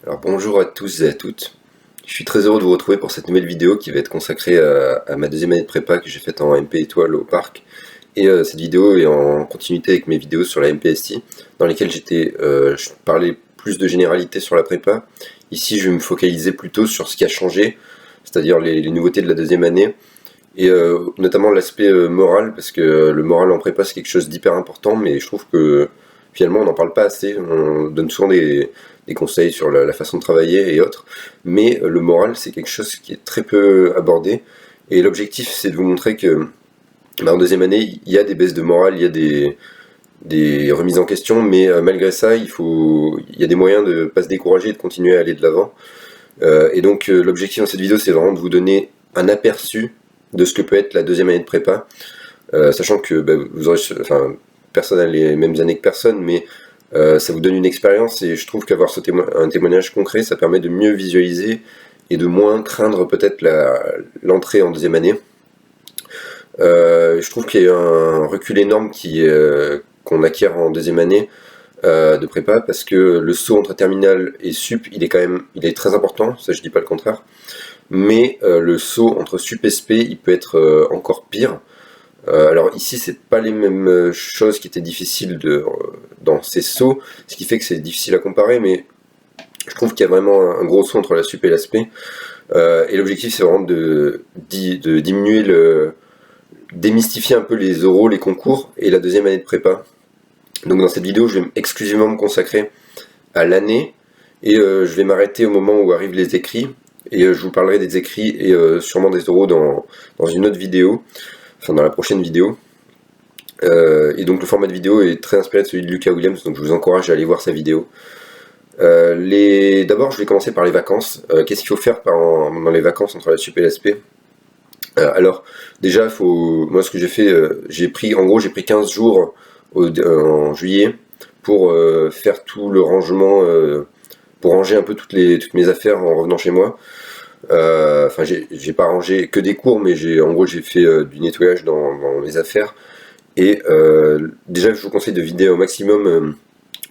Alors bonjour à tous et à toutes. Je suis très heureux de vous retrouver pour cette nouvelle vidéo qui va être consacrée à ma deuxième année de prépa que j'ai faite en MP étoile au parc. Et cette vidéo est en continuité avec mes vidéos sur la MPSI, dans lesquelles je parlais plus de généralité sur la prépa. Ici je vais me focaliser plutôt sur ce qui a changé, c'est-à-dire les nouveautés de la deuxième année, et notamment l'aspect moral, parce que le moral en prépa c'est quelque chose d'hyper important, mais je trouve que finalement on n'en parle pas assez. On donne souvent des conseils sur la façon de travailler et autres, mais le moral c'est quelque chose qui est très peu abordé, et l'objectif c'est de vous montrer que en deuxième année il y a des baisses de morale, il y a des remises en question, mais malgré ça il y a des moyens de ne pas se décourager et de continuer à aller de l'avant. Et donc l'objectif dans cette vidéo c'est vraiment de vous donner un aperçu de ce que peut être la deuxième année de prépa, sachant que vous aurez, enfin, personne n'a les mêmes années que personne, mais ça vous donne une expérience, et je trouve qu'avoir un témoignage concret, ça permet de mieux visualiser et de moins craindre peut-être l'entrée en deuxième année. Je trouve qu'il y a un recul énorme qu'on acquiert en deuxième année de prépa, parce que le saut entre terminale et sup, il est très important, ça je dis pas le contraire, mais le saut entre sup et spé, il peut être encore pire. Alors ici, c'est pas les mêmes choses qui étaient difficiles dans ces sauts, ce qui fait que c'est difficile à comparer, mais je trouve qu'il y a vraiment un gros saut entre la sup et l'aspect. Et l'objectif, c'est vraiment de diminuer démystifier un peu les oraux, les concours et la deuxième année de prépa. Donc dans cette vidéo, je vais exclusivement me consacrer à l'année, et je vais m'arrêter au moment où arrivent les écrits, et je vous parlerai des écrits et sûrement des oraux dans une autre vidéo, enfin dans la prochaine vidéo. Et donc le format de vidéo est très inspiré de celui de Lucas Williams, donc je vous encourage à aller voir sa vidéo. D'abord je vais commencer par les vacances. Qu'est-ce qu'il faut faire dans les vacances entre la sup et l'aspect? Alors déjà, moi ce que j'ai fait, j'ai pris 15 jours en juillet pour faire tout le rangement, pour ranger un peu toutes mes affaires en revenant chez moi. Enfin, j'ai pas rangé que des cours, mais j'ai fait du nettoyage dans mes affaires. Et déjà, je vous conseille de vider au maximum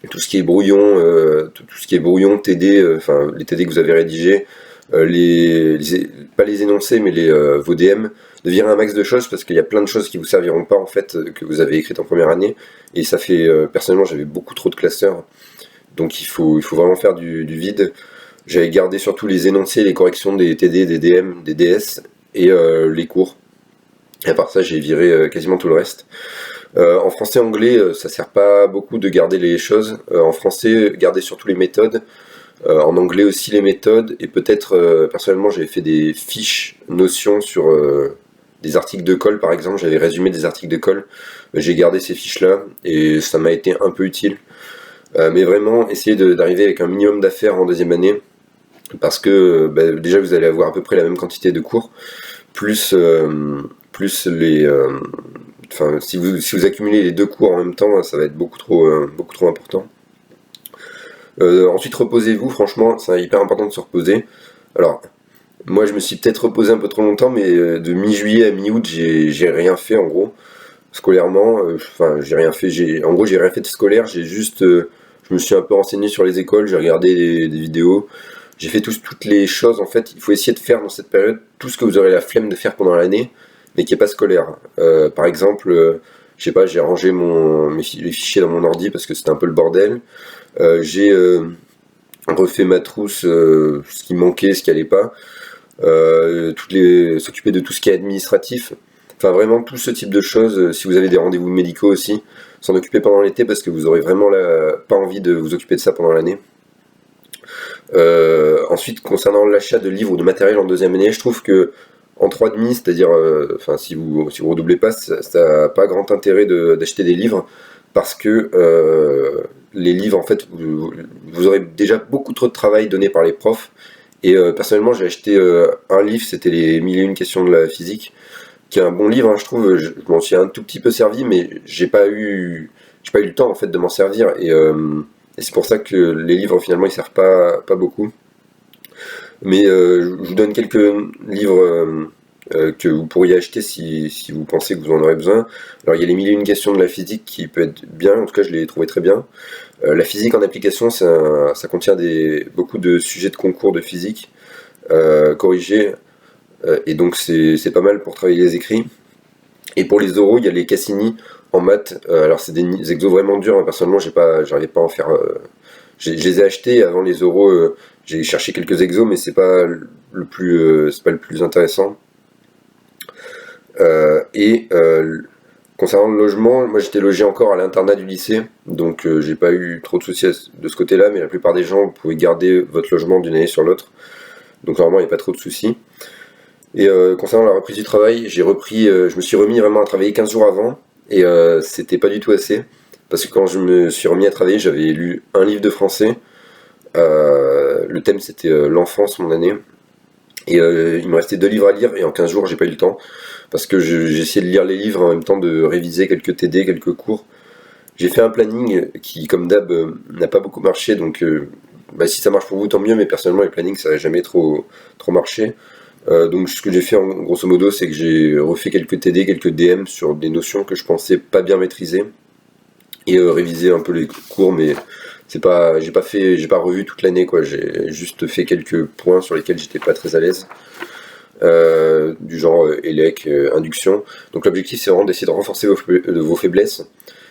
tout ce qui est brouillon, TD, enfin les TD que vous avez rédigés, pas les énoncés, mais vos DM, de virer un max de choses, parce qu'il y a plein de choses qui vous serviront pas en fait, que vous avez écrites en première année, et ça fait, personnellement j'avais beaucoup trop de classeurs, donc il faut vraiment faire du vide. J'avais gardé surtout les énoncés, les corrections des TD, des DM, des DS, et les cours. Et à part ça, j'ai viré quasiment tout le reste. En français-anglais, ça sert pas beaucoup de garder les choses. En français, gardez surtout les méthodes. En anglais aussi les méthodes, et peut-être, personnellement, j'avais fait des fiches notions sur des articles de colle, par exemple. J'avais résumé des articles de colle. J'ai gardé ces fiches-là, et ça m'a été un peu utile. Mais vraiment, essayez d'arriver avec un minimum d'affaires en deuxième année, parce que déjà vous allez avoir à peu près la même quantité de cours, plus les... Enfin, si vous accumulez les deux cours en même temps, ça va être beaucoup trop important. Ensuite, reposez-vous, franchement, c'est hyper important de se reposer. Alors, moi je me suis peut-être reposé un peu trop longtemps, mais de mi-juillet à mi-août, j'ai rien fait en gros, scolairement. Enfin, j'ai rien fait, j'ai rien fait de scolaire, je me suis un peu renseigné sur les écoles, j'ai regardé des vidéos, j'ai fait toutes les choses en fait. Il faut essayer de faire dans cette période tout ce que vous aurez la flemme de faire pendant l'année, mais qui n'est pas scolaire. Par exemple, je sais pas, j'ai rangé les fichiers dans mon ordi parce que c'était un peu le bordel. J'ai refait ma trousse, ce qui manquait, ce qui allait pas. S'occuper de tout ce qui est administratif. Enfin vraiment tout ce type de choses. Si vous avez des rendez-vous médicaux aussi, s'en occuper pendant l'été, parce que vous aurez vraiment pas envie de vous occuper de ça pendant l'année. Ensuite, concernant l'achat de livres ou de matériel en deuxième année, je trouve que en 3,5, c'est-à-dire, enfin si vous redoublez pas, ça n'a pas grand intérêt d'acheter des livres, parce que les livres, en fait, vous aurez déjà beaucoup trop de travail donné par les profs. Et personnellement, j'ai acheté un livre, c'était les 1001 questions de la physique, qui est un bon livre, hein, je trouve. Je m'en suis un tout petit peu servi, mais j'ai pas eu le temps en fait de m'en servir, et c'est pour ça que les livres finalement ils servent pas beaucoup. Mais je vous donne quelques livres que vous pourriez acheter si vous pensez que vous en aurez besoin. Alors il y a les 1001 questions de la physique qui peut être bien, en tout cas je l'ai trouvé très bien. La physique en application, ça contient beaucoup de sujets de concours de physique corrigés, et donc c'est pas mal pour travailler les écrits. Et pour les oraux, il y a les Cassini en maths. Alors c'est des exos vraiment durs, hein. Personnellement j'arrivais pas à en faire. Je les ai achetés avant les oraux, j'ai cherché quelques exos, mais c'est pas le plus intéressant. Et concernant le logement, moi j'étais logé encore à l'internat du lycée, donc j'ai pas eu trop de soucis de ce côté-là, mais la plupart des gens, vous pouvez garder votre logement d'une année sur l'autre, donc normalement il n'y a pas trop de soucis. Et concernant la reprise du travail, je me suis remis vraiment à travailler 15 jours avant, et c'était pas du tout assez, parce que quand je me suis remis à travailler, j'avais lu un livre de français, le thème c'était l'enfance, mon année, et il me restait 2 livres à lire, et en 15 jours j'ai pas eu le temps, parce que j'ai essayé de lire les livres en même temps de réviser quelques TD, quelques cours. J'ai fait un planning qui, comme d'hab, n'a pas beaucoup marché, donc si ça marche pour vous, tant mieux, mais personnellement, les plannings, ça n'a jamais trop marché. Donc ce que j'ai fait, grosso modo, c'est que j'ai refait quelques TD, quelques DM sur des notions que je pensais pas bien maîtriser, et révisé un peu les cours, mais j'ai pas revu toute l'année, quoi. J'ai juste fait quelques points sur lesquels j'étais pas très à l'aise. Du genre élec, induction. Donc l'objectif c'est vraiment d'essayer de renforcer vos faiblesses.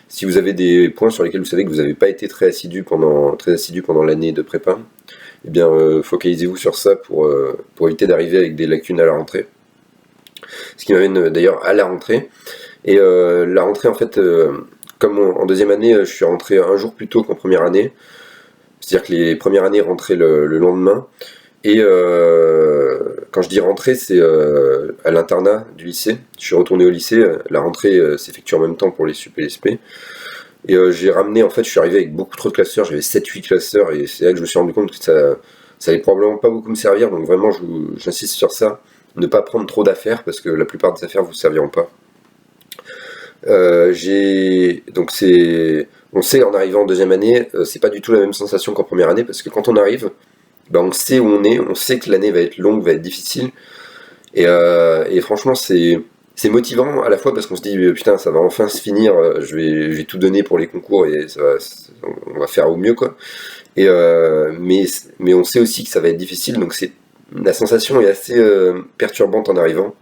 Si vous avez des points sur lesquels vous savez que vous n'avez pas été très assidu pendant l'année de prépa, eh bien focalisez-vous sur ça pour éviter d'arriver avec des lacunes à la rentrée. Ce qui m'amène d'ailleurs à la rentrée. Et la rentrée en fait, comme en deuxième année, je suis rentré un jour plus tôt qu'en première année. C'est-à-dire que les premières années rentraient le lendemain. Et quand je dis rentrée, c'est à l'internat du lycée. Je suis retourné au lycée. La rentrée s'effectue en même temps pour les sup et les SP. Et j'ai ramené, en fait, je suis arrivé avec beaucoup trop de classeurs. J'avais 7-8 classeurs. Et c'est là que je me suis rendu compte que ça allait probablement pas beaucoup me servir. Donc vraiment, j'insiste sur ça. Ne pas prendre trop d'affaires, parce que la plupart des affaires vous serviront pas. Donc on sait en arrivant en deuxième année, c'est pas du tout la même sensation qu'en première année, parce que quand on arrive, on sait où on est, on sait que l'année va être longue, va être difficile, et franchement c'est motivant à la fois parce qu'on se dit putain ça va enfin se finir, je vais tout donner pour les concours et on va faire au mieux, quoi. Et mais on sait aussi que ça va être difficile, donc la sensation est assez perturbante en arrivant.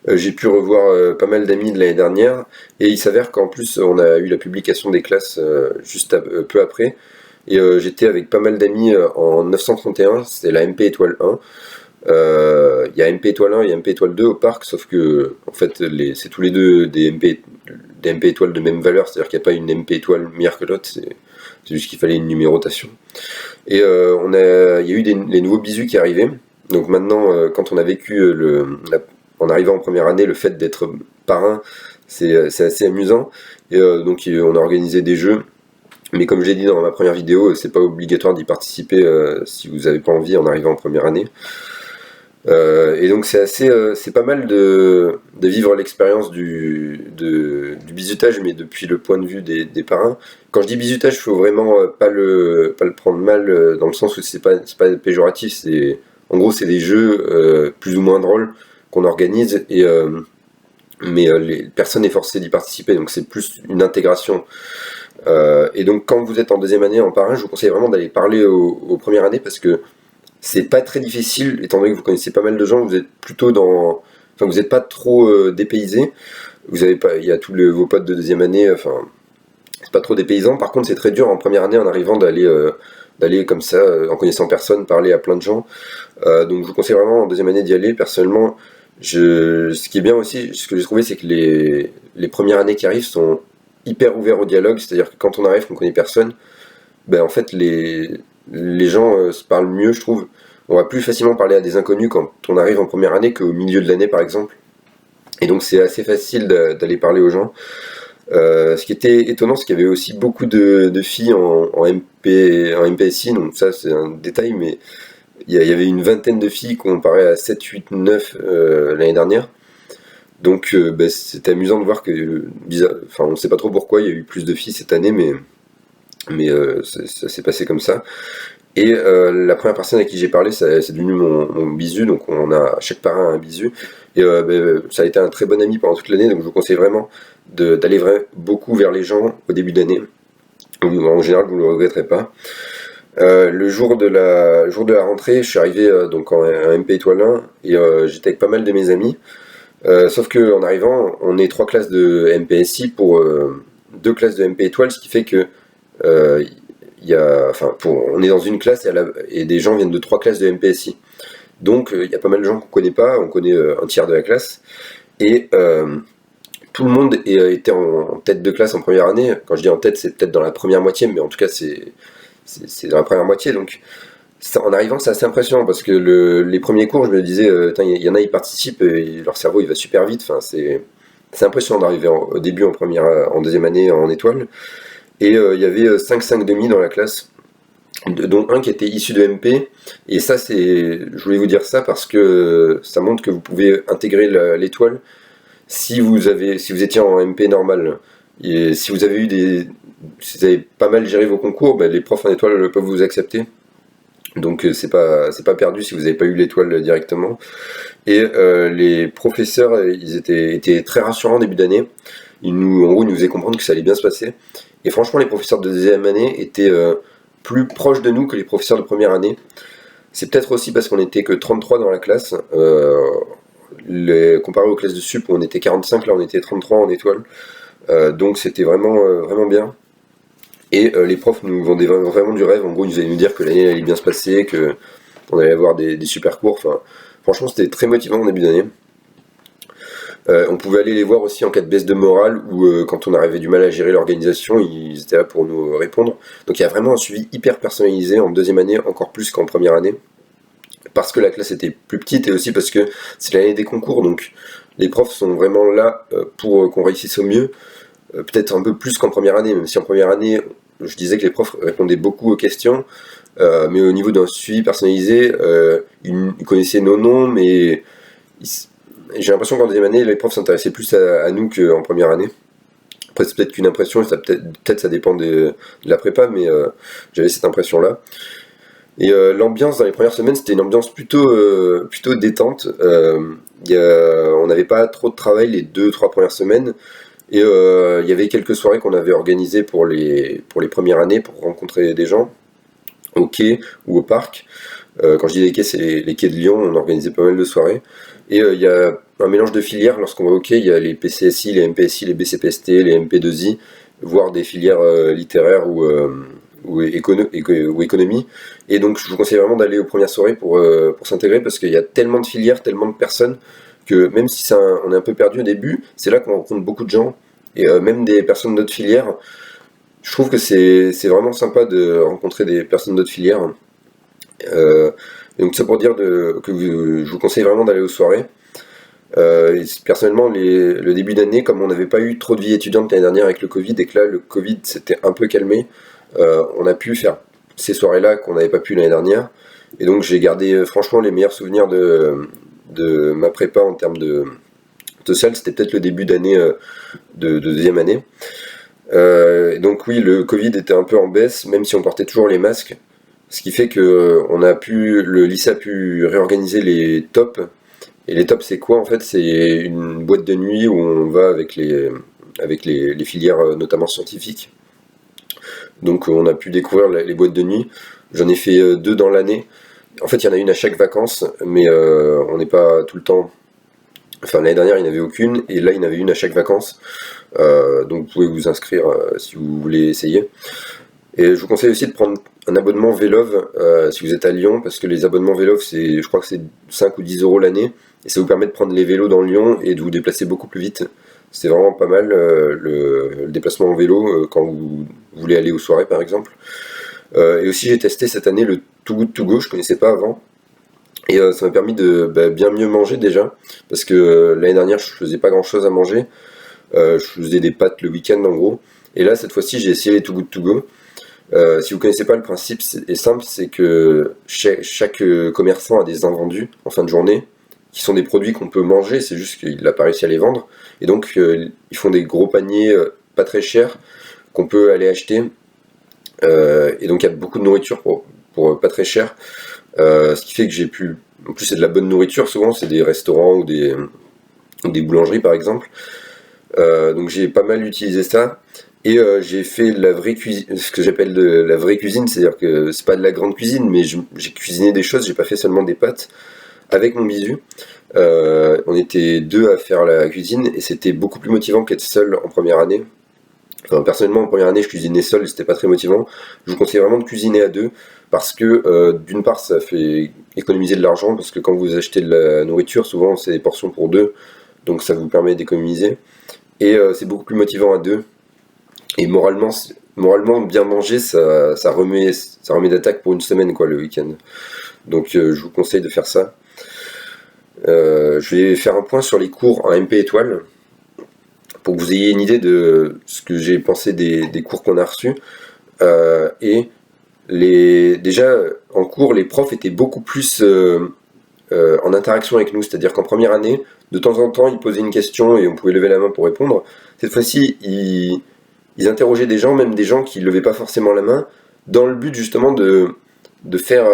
J'ai pu revoir pas mal d'amis de l'année dernière, et il s'avère qu'en plus on a eu la publication des classes juste peu après, et j'étais avec pas mal d'amis en 931, c'était la MP étoile 1. Il y a MP étoile 1 et MP étoile 2 au parc, sauf que en fait c'est tous les deux des MP étoiles de même valeur, c'est-à-dire qu'il n'y a pas une MP étoile meilleure que l'autre, c'est juste qu'il fallait une numérotation. Et il y a eu les nouveaux bisous qui arrivaient, donc maintenant quand on a vécu en arrivant en première année, le fait d'être parrain, c'est assez amusant. Et donc on a organisé des jeux, mais comme j'ai dit dans ma première vidéo, c'est pas obligatoire d'y participer si vous n'avez pas envie en arrivant en première année. Et donc c'est pas mal de vivre l'expérience du bizutage, mais depuis le point de vue des parrains. Quand je dis bizutage, il faut vraiment pas le prendre mal, dans le sens où c'est pas péjoratif. En gros, c'est des jeux plus ou moins drôles qu'on organise, mais personne n'est forcé d'y participer, donc c'est plus une intégration. Et donc quand vous êtes en deuxième année en parrain, je vous conseille vraiment d'aller parler aux premières années, parce que c'est pas très difficile, étant donné que vous connaissez pas mal de gens, vous êtes plutôt vous n'êtes pas trop dépaysé, il y a tous vos potes de deuxième année, c'est pas trop dépaysant. Par contre c'est très dur en première année en arrivant d'aller comme ça, en connaissant personne, parler à plein de gens. Donc je vous conseille vraiment en deuxième année d'y aller. Personnellement, ce qui est bien aussi, ce que j'ai trouvé, c'est que les premières années qui arrivent sont hyper ouverts au dialogue, c'est-à-dire que quand on arrive, qu'on connaît personne, en fait les gens se parlent mieux, je trouve. On va plus facilement parler à des inconnus quand on arrive en première année qu'au milieu de l'année, par exemple. Et donc c'est assez facile d'aller parler aux gens. Ce qui était étonnant, c'est qu'il y avait aussi beaucoup de filles en MPSI, donc ça c'est un détail, mais il y avait une vingtaine de filles comparé à 7, 8, 9 l'année dernière. Donc c'était amusant de voir que, on ne sait pas trop pourquoi il y a eu plus de filles cette année, mais mais ça s'est passé comme ça. Et la première personne à qui j'ai parlé, c'est devenu mon bisu, donc on a chaque parrain un bisu. Et ça a été un très bon ami pendant toute l'année, donc je vous conseille vraiment d'aller beaucoup vers les gens au début d'année. En général, vous ne le regretterez pas. Le jour de la rentrée, je suis arrivé donc en MP étoile 1 et j'étais avec pas mal de mes amis. Sauf que en arrivant, on est 3 classes de MPSI pour 2 classes de MP étoile, ce qui fait que on est dans une classe et des gens viennent de 3 classes de MPSI. Donc il y a pas mal de gens qu'on connaît pas, on connaît un tiers de la classe. Et tout le monde était en tête de classe en première année. Quand je dis en tête, c'est peut-être dans la première moitié, mais en tout cas c'est dans la première moitié. Donc en arrivant, c'est assez impressionnant parce que les premiers cours, je me disais, il y en a, ils participent, et leur cerveau il va super vite. Enfin, c'est impressionnant d'arriver au début en deuxième année en étoile. Et il y avait 5 demi dans la classe, dont un qui était issu de MP. Et ça, je voulais vous dire ça parce que ça montre que vous pouvez intégrer l'étoile si vous étiez en MP normal. Et si vous avez pas mal géré vos concours, les profs en étoile peuvent vous accepter. Donc c'est pas perdu si vous n'avez pas eu l'étoile directement. Et les professeurs, ils étaient très rassurants en début d'année. En gros, ils nous faisaient comprendre que ça allait bien se passer. Et franchement, les professeurs de deuxième année étaient plus proches de nous que les professeurs de première année. C'est peut-être aussi parce qu'on n'était que 33 dans la classe. Comparé aux classes de sup où on était 45, là on était 33 en étoile. Donc c'était vraiment bien. Et les profs nous vendaient vraiment du rêve. En gros, ils allaient nous dire que l'année allait bien se passer, qu'on allait avoir des super cours. Enfin, franchement, c'était très motivant en début d'année. On pouvait aller les voir aussi en cas de baisse de morale ou quand on avait du mal à gérer l'organisation, ils étaient là pour nous répondre. Donc il y a vraiment un suivi hyper personnalisé en deuxième année, encore plus qu'en première année. Parce que la classe était plus petite et aussi parce que c'est l'année des concours. Donc les profs sont vraiment là pour qu'on réussisse au mieux. Peut-être un peu plus qu'en première année, même si en première année, je disais que les profs répondaient beaucoup aux questions, mais au niveau d'un suivi personnalisé, ils connaissaient nos noms, mais j'ai l'impression qu'en deuxième année, les profs s'intéressaient plus à nous qu'en première année. Après, c'est peut-être qu'une impression, peut-être ça dépend de la prépa, mais j'avais cette impression-là. Et l'ambiance dans les premières semaines, c'était une ambiance plutôt détente. On n'avait pas trop de travail les 2-3 premières semaines. Et il y avait quelques soirées qu'on avait organisées pour les premières années pour rencontrer des gens au quai ou au parc. Quand je dis les quais, c'est les quais de Lyon, on organisait pas mal de soirées. Et il y a un mélange de filières lorsqu'on va au quai, il y a les PCSI, les MPSI, les BCPST, les MP2I, voire des filières littéraires ou économie. Et donc je vous conseille vraiment d'aller aux premières soirées pour s'intégrer parce qu'il y a tellement de filières, tellement de personnes que même si on est un peu perdu au début, c'est là qu'on rencontre beaucoup de gens et même des personnes d'autres filières. Je trouve que c'est vraiment sympa de rencontrer des personnes d'autres filières. Donc c'est pour dire je vous conseille vraiment d'aller aux soirées. Personnellement, le début d'année, comme on n'avait pas eu trop de vie étudiante l'année dernière avec le Covid et que là le Covid s'était un peu calmé, on a pu faire ces soirées-là qu'on n'avait pas pu l'année dernière. Et donc j'ai gardé franchement les meilleurs souvenirs de ma prépa en termes de social. C'était peut-être le début d'année de deuxième année. Donc oui, le Covid était un peu en baisse, même si on portait toujours les masques. Ce qui fait que le lycée a pu réorganiser les tops. Et les tops, c'est quoi en fait? C'est une boîte de nuit où on va avec les filières notamment scientifiques. Donc on a pu découvrir les boîtes de nuit. J'en ai fait 2 dans l'année. En fait, il y en a une à chaque vacances, mais on n'est pas tout le temps. Enfin, l'année dernière, il n'y en avait aucune, et là, il y en avait une à chaque vacances. Donc vous pouvez vous inscrire si vous voulez essayer. Et je vous conseille aussi de prendre un abonnement Vélove si vous êtes à Lyon, parce que les abonnements Vélove, je crois que c'est 5 ou 10 euros l'année, et ça vous permet de prendre les vélos dans Lyon et de vous déplacer beaucoup plus vite. C'est vraiment pas mal le déplacement en vélo quand vous voulez aller aux soirées par exemple. Et aussi j'ai testé cette année le Too Good To Go, je connaissais pas avant. Et ça m'a permis de bien mieux manger déjà, parce que l'année dernière je faisais pas grand chose à manger. Je faisais des pâtes le week-end en gros. Et là cette fois-ci j'ai essayé les Too Good To Go. Si vous connaissez pas, le principe est simple, c'est que chaque commerçant a des invendus en fin de journée, qui sont des produits qu'on peut manger, c'est juste qu'il n'a pas réussi à les vendre. Et donc ils font des gros paniers pas très chers qu'on peut aller acheter Et donc il y a beaucoup de nourriture pour pas très cher. Ce qui fait que j'ai pu... En plus c'est de la bonne nourriture souvent, c'est des restaurants ou des boulangeries par exemple. Donc j'ai pas mal utilisé ça. Et j'ai fait la vraie cuisine, ce que j'appelle la vraie cuisine, c'est-à-dire que c'est pas de la grande cuisine, mais j'ai cuisiné des choses, j'ai pas fait seulement des pâtes avec mon bisu. On était deux à faire la cuisine et c'était beaucoup plus motivant qu'être seul en première année. Enfin, personnellement, en première année, je cuisinais seul et c'était pas très motivant. Je vous conseille vraiment de cuisiner à deux parce que d'une part, ça fait économiser de l'argent parce que quand vous achetez de la nourriture, souvent c'est des portions pour deux, donc ça vous permet d'économiser. Et c'est beaucoup plus motivant à deux. Et moralement bien manger, ça remet d'attaque pour une semaine, quoi, le week-end. Donc je vous conseille de faire ça. Je vais faire un point sur les cours en MP étoile pour que vous ayez une idée de ce que j'ai pensé des cours qu'on a reçus. Et déjà en cours, les profs étaient beaucoup plus en interaction avec nous, c'est-à-dire qu'en première année, de temps en temps, ils posaient une question et on pouvait lever la main pour répondre. Cette fois-ci, ils interrogeaient des gens, même des gens qui ne levaient pas forcément la main, dans le but justement de faire...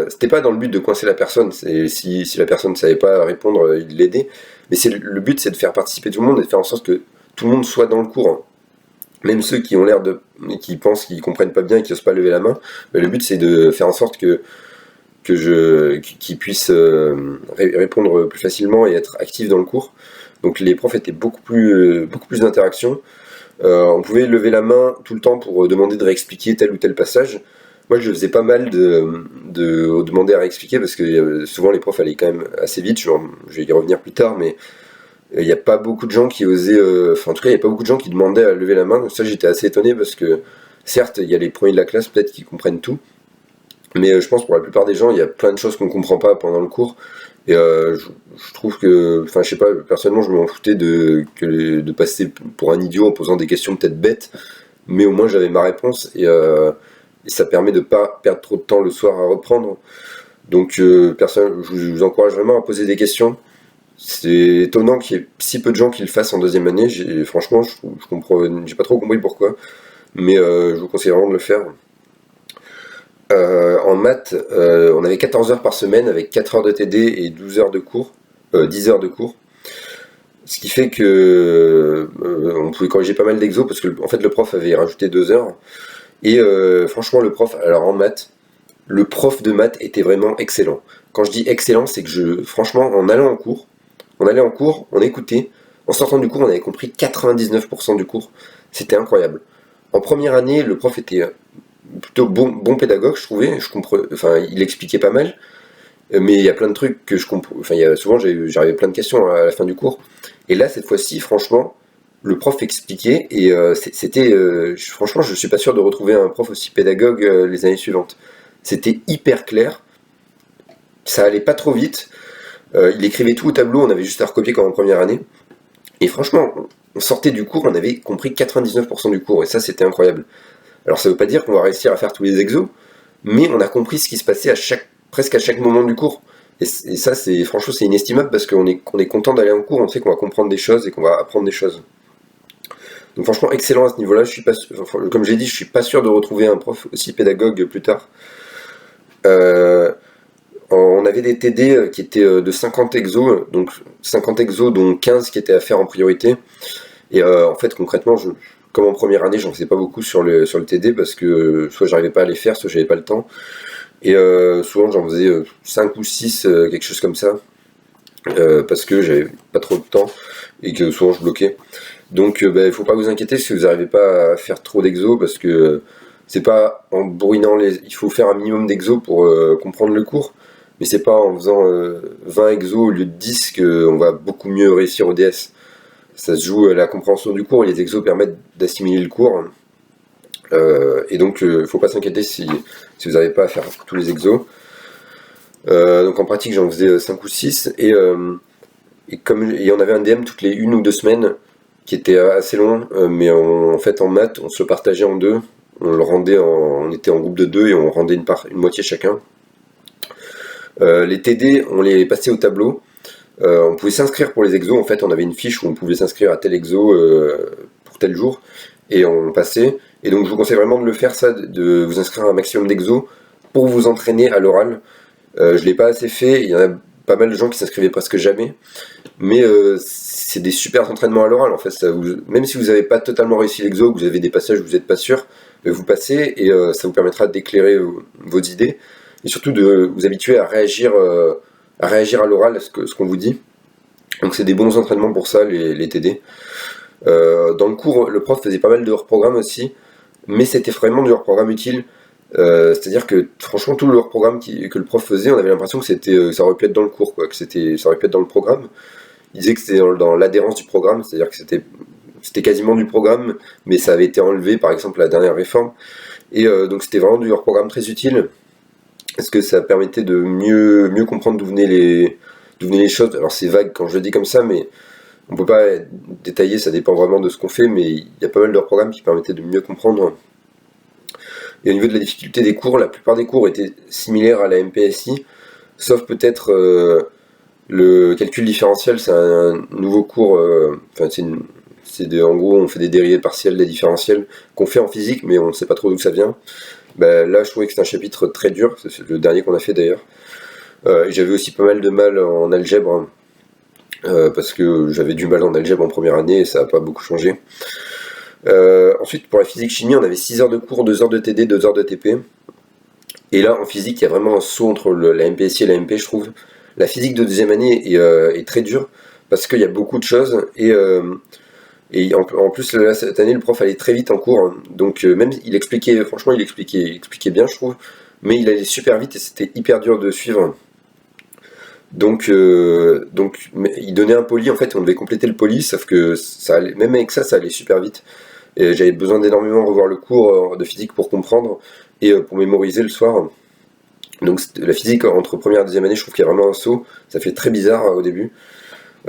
c'était pas dans le but de coincer la personne, si la personne ne savait pas répondre, ils l'aidaient, mais le but c'est de faire participer tout le monde et de faire en sorte que tout le monde soit dans le cours, hein. Même ceux qui ont l'air qui pensent qu'ils comprennent pas bien et qui n'osent pas lever la main, le but c'est de faire en sorte qu'ils puissent répondre plus facilement et être actifs dans le cours. Donc les profs étaient beaucoup plus d'interaction. On pouvait lever la main tout le temps pour demander de réexpliquer tel ou tel passage. Moi, je faisais pas mal de demander à réexpliquer parce que souvent les profs allaient quand même assez vite. Je vais y revenir plus tard, mais il n'y a pas beaucoup de gens qui osaient. Enfin, en tout cas, il n'y a pas beaucoup de gens qui demandaient à lever la main. Donc ça, j'étais assez étonné parce que certes, il y a les premiers de la classe peut-être qui comprennent tout, mais je pense pour la plupart des gens, il y a plein de choses qu'on comprend pas pendant le cours. Et je trouve que, enfin, je sais pas, personnellement, je m'en foutais de passer pour un idiot en posant des questions peut-être bêtes, mais au moins j'avais ma réponse et ça permet de pas perdre trop de temps le soir à reprendre. Donc, je vous encourage vraiment à poser des questions. C'est étonnant qu'il y ait si peu de gens qui le fassent en deuxième année. Franchement, je comprends, j'ai pas trop compris pourquoi, mais je vous conseille vraiment de le faire. En maths, on avait 14 heures par semaine avec 4 heures de TD et 12 heures de cours, 10 heures de cours. Ce qui fait que on pouvait corriger pas mal d'exos parce que en fait le prof avait rajouté 2 heures. Et franchement le prof, alors en maths, le prof de maths était vraiment excellent. Quand je dis excellent, c'est que franchement, on allait en cours, on écoutait, en sortant du cours, on avait compris 99% du cours. C'était incroyable. En première année, le prof était plutôt bon pédagogue, je trouvais. Enfin, il expliquait pas mal, mais il y a plein de trucs que je comprends. Enfin, souvent, j'arrivais plein de questions à la fin du cours. Et là, cette fois-ci, franchement, le prof expliquait et franchement, je suis pas sûr de retrouver un prof aussi pédagogue les années suivantes. C'était hyper clair, ça allait pas trop vite. Il écrivait tout au tableau, on avait juste à recopier comme en première année. Et franchement, on sortait du cours, on avait compris 99% du cours, et ça c'était incroyable. Alors ça veut pas dire qu'on va réussir à faire tous les exos, mais on a compris ce qui se passait presque à chaque moment du cours. Et ça, franchement, c'est inestimable parce qu'on est content d'aller en cours, on sait qu'on va comprendre des choses et qu'on va apprendre des choses. Donc franchement, excellent à ce niveau-là. Comme j'ai dit, je suis pas sûr de retrouver un prof aussi pédagogue plus tard. On avait des TD qui étaient de 50 exos, donc 50 exos dont 15 qui étaient à faire en priorité. Et en fait, concrètement, comme en première année, j'en faisais pas beaucoup sur le TD parce que soit j'arrivais pas à les faire, soit j'avais pas le temps. Et souvent, j'en faisais 5 ou 6, quelque chose comme ça, parce que j'avais pas trop de temps et que souvent je bloquais. Donc, il faut pas vous inquiéter si vous n'arrivez pas à faire trop d'exos parce que c'est pas en bourrinant il faut faire un minimum d'exos pour comprendre le cours. Mais c'est pas en faisant 20 exos au lieu de 10 qu'on va beaucoup mieux réussir au DS. Ça se joue à la compréhension du cours et les exos permettent d'assimiler le cours. Et donc, faut pas s'inquiéter si vous n'arrivez pas à faire tous les exos. Donc en pratique, j'en faisais 5 ou 6. Et on avait un DM toutes les 1 ou 2 semaines qui était assez long. Mais en fait, en maths, on se le partageait en deux. On était en groupe de 2 et on rendait une moitié chacun. Les TD, on les passait au tableau. On pouvait s'inscrire pour les exos. En fait, on avait une fiche où on pouvait s'inscrire à tel exo pour tel jour. Et on passait. Et donc je vous conseille vraiment de le faire, ça, de vous inscrire à un maximum d'exos pour vous entraîner à l'oral. Je l'ai pas assez fait, il y en a pas mal de gens qui s'inscrivaient presque jamais, mais c'est des super entraînements à l'oral en fait. Même si vous n'avez pas totalement réussi l'exo, que vous avez des passages où vous n'êtes pas sûr, vous passez et ça vous permettra d'éclairer vos idées et surtout de vous habituer à réagir à l'oral à ce qu'on vous dit. Donc c'est des bons entraînements pour ça, les TD. Dans le cours, le prof faisait pas mal de hors-programme aussi, mais c'était vraiment du hors-programme utile. C'est-à-dire que franchement tout le hors-programme que le prof faisait, on avait l'impression que ça aurait pu être dans le cours, quoi, ça aurait pu être dans le programme. Il disait que c'était dans l'adhérence du programme, c'est-à-dire que c'était quasiment du programme, mais ça avait été enlevé par exemple à la dernière réforme. Et donc c'était vraiment du hors-programme très utile, parce que ça permettait de mieux comprendre d'où venaient les choses. Alors c'est vague quand je le dis comme ça, mais on peut pas détailler, ça dépend vraiment de ce qu'on fait, mais il y a pas mal de hors-programmes qui permettaient de mieux comprendre. Et au niveau de la difficulté des cours, la plupart des cours étaient similaires à la MPSI, sauf peut-être le calcul différentiel, c'est un nouveau cours, en gros on fait des dérivés partiels des différentiels qu'on fait en physique, mais on ne sait pas trop d'où ça vient. Là je trouvais que c'est un chapitre très dur, c'est le dernier qu'on a fait d'ailleurs. J'avais aussi pas mal de mal en algèbre, parce que j'avais du mal en algèbre en première année et ça n'a pas beaucoup changé. Ensuite, pour la physique-chimie, on avait 6 heures de cours, 2 heures de TD, 2 heures de TP. Et là, en physique, il y a vraiment un saut entre la MPSI et la MP, je trouve. La physique de deuxième année est très dure, parce qu'il y a beaucoup de choses, et en plus, là, cette année, le prof allait très vite en cours, hein. Donc même, franchement, il expliquait bien, je trouve, mais il allait super vite, et c'était hyper dur de suivre. Donc il donnait un poly, en fait, on devait compléter le poly, sauf que même avec ça allait super vite. Et j'avais besoin d'énormément revoir le cours de physique pour comprendre et pour mémoriser le soir. Donc la physique entre première et deuxième année, je trouve qu'il y a vraiment un saut. Ça fait très bizarre au début.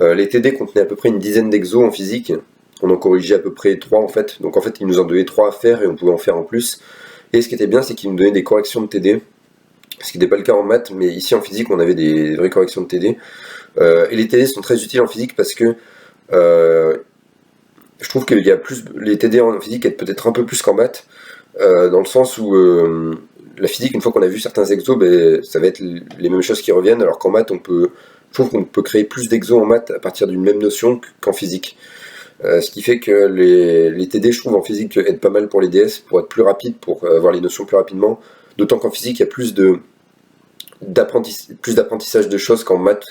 Les TD contenaient à peu près une dizaine d'exos en physique. On en corrigeait à peu près 3 en fait. Donc en fait, ils nous en donnaient 3 à faire et on pouvait en faire en plus. Et ce qui était bien, c'est qu'ils nous donnaient des corrections de TD. Ce qui n'était pas le cas en maths, mais ici en physique, on avait des vraies corrections de TD. Et les TD sont très utiles en physique parce que je trouve qu'il y a les TD en physique aident peut-être un peu plus qu'en maths, dans le sens où la physique, une fois qu'on a vu certains exos, ça va être les mêmes choses qui reviennent, alors qu'en maths, je trouve qu'on peut créer plus d'exos en maths à partir d'une même notion qu'en physique. Ce qui fait que les TD, je trouve, en physique aident pas mal pour les DS, pour être plus rapide, pour avoir les notions plus rapidement. D'autant qu'en physique, il y a plus d'apprentissage de choses qu'en maths.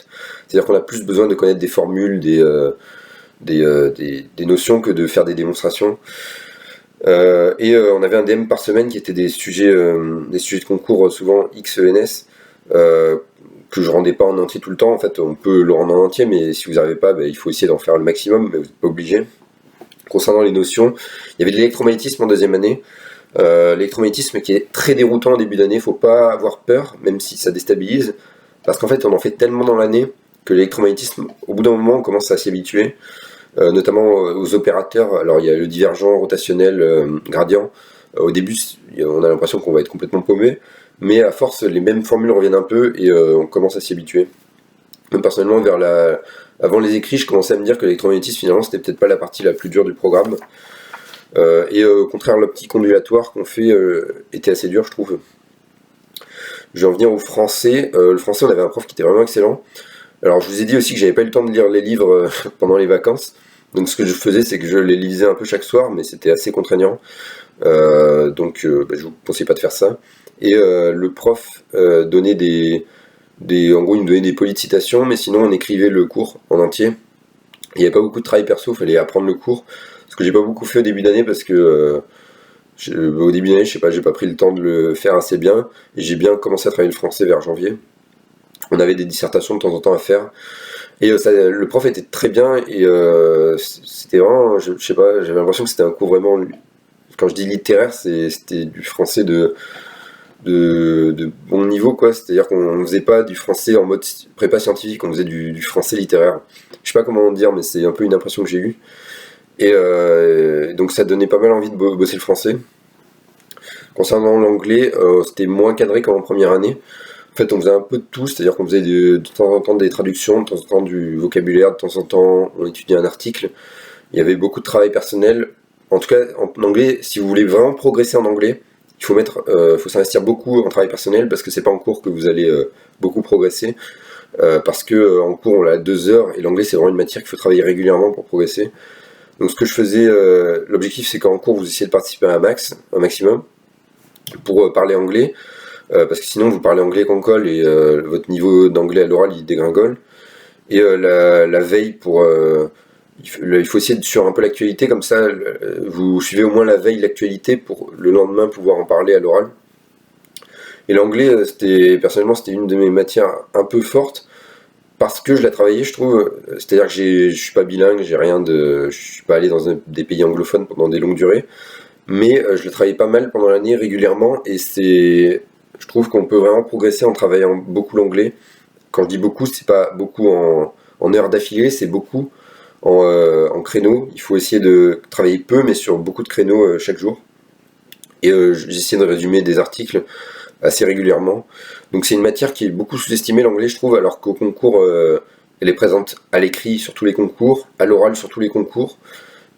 C'est-à-dire qu'on a plus besoin de connaître des formules, des notions que de faire des démonstrations. On avait un DM par semaine qui était des sujets de concours, souvent XENS, que je rendais pas en entier tout le temps. En fait, on peut le rendre en entier, mais si vous n'arrivez pas, il faut essayer d'en faire le maximum, mais vous n'êtes pas obligé. Concernant les notions, il y avait de l'électromagnétisme en deuxième année. L'électromagnétisme qui est très déroutant en début d'année, faut pas avoir peur, même si ça déstabilise, parce qu'en fait on en fait tellement dans l'année que l'électromagnétisme, au bout d'un moment, on commence à s'y habituer, notamment aux opérateurs. Alors il y a le divergent, rotationnel, gradient. Au début, on a l'impression qu'on va être complètement paumé, mais à force, les mêmes formules reviennent un peu et on commence à s'y habituer. Même personnellement, avant les écrits, je commençais à me dire que l'électromagnétisme, finalement, c'était peut-être pas la partie la plus dure du programme. Au contraire, l'optique ondulatoire qu'on fait était assez dur, je trouve. Je vais en venir au français. Le français, on avait un prof qui était vraiment excellent. Alors, je vous ai dit aussi que j'avais pas eu le temps de lire les livres pendant les vacances. Donc, ce que je faisais, c'est que je les lisais un peu chaque soir, mais c'était assez contraignant. Je vous conseille pas de faire ça. Et le prof donnait en gros, il nous donnait des polies de citation, mais sinon, on écrivait le cours en entier. Il n'y avait pas beaucoup de travail perso, il fallait apprendre le cours. Ce que j'ai pas beaucoup fait au début d'année parce que au début d'année, je sais pas, j'ai pas pris le temps de le faire assez bien et j'ai bien commencé à travailler le français vers janvier. On avait des dissertations de temps en temps à faire et le prof était très bien et c'était vraiment, je sais pas, j'avais l'impression que c'était un cours vraiment, quand je dis littéraire, c'était du français de bon niveau, quoi. C'est-à-dire qu'on faisait pas du français en mode prépa scientifique, on faisait du français littéraire. Je sais pas comment dire, mais c'est un peu une impression que j'ai eue. Et donc ça donnait pas mal envie de bosser le français. Concernant l'anglais, c'était moins cadré qu'en première année. En fait, on faisait un peu de tout, c'est-à-dire qu'on faisait de temps en temps des traductions, de temps en temps du vocabulaire, de temps en temps on étudiait un article. Il y avait beaucoup de travail personnel, en tout cas en anglais, si vous voulez vraiment progresser en anglais, il faut s'investir beaucoup en travail personnel parce que c'est pas en cours que vous allez beaucoup progresser. Parce que en cours on l'a 2 heures et l'anglais c'est vraiment une matière qu'il faut travailler régulièrement pour progresser. Donc ce que je faisais, l'objectif c'est qu'en cours vous essayez de participer à un maximum pour parler anglais, parce que sinon vous parlez anglais qu'en colle et votre niveau d'anglais à l'oral il dégringole. Et la veille il faut essayer de suivre un peu l'actualité, comme ça vous suivez au moins la veille l'actualité pour le lendemain pouvoir en parler à l'oral. Et l'anglais, personnellement c'était une de mes matières un peu fortes parce que je l'ai travaillé, je trouve. C'est-à-dire que je suis pas bilingue, je suis pas allé dans des pays anglophones pendant des longues durées, mais je l'ai travaillé pas mal pendant l'année régulièrement et je trouve qu'on peut vraiment progresser en travaillant beaucoup l'anglais. Quand je dis beaucoup, c'est pas beaucoup en heures d'affilée, c'est beaucoup en créneaux. Il faut essayer de travailler peu, mais sur beaucoup de créneaux chaque jour. Et j'essaie de résumer des articles assez régulièrement. Donc c'est une matière qui est beaucoup sous-estimée, l'anglais, je trouve, alors qu'au concours, elle est présente à l'écrit sur tous les concours, à l'oral sur tous les concours,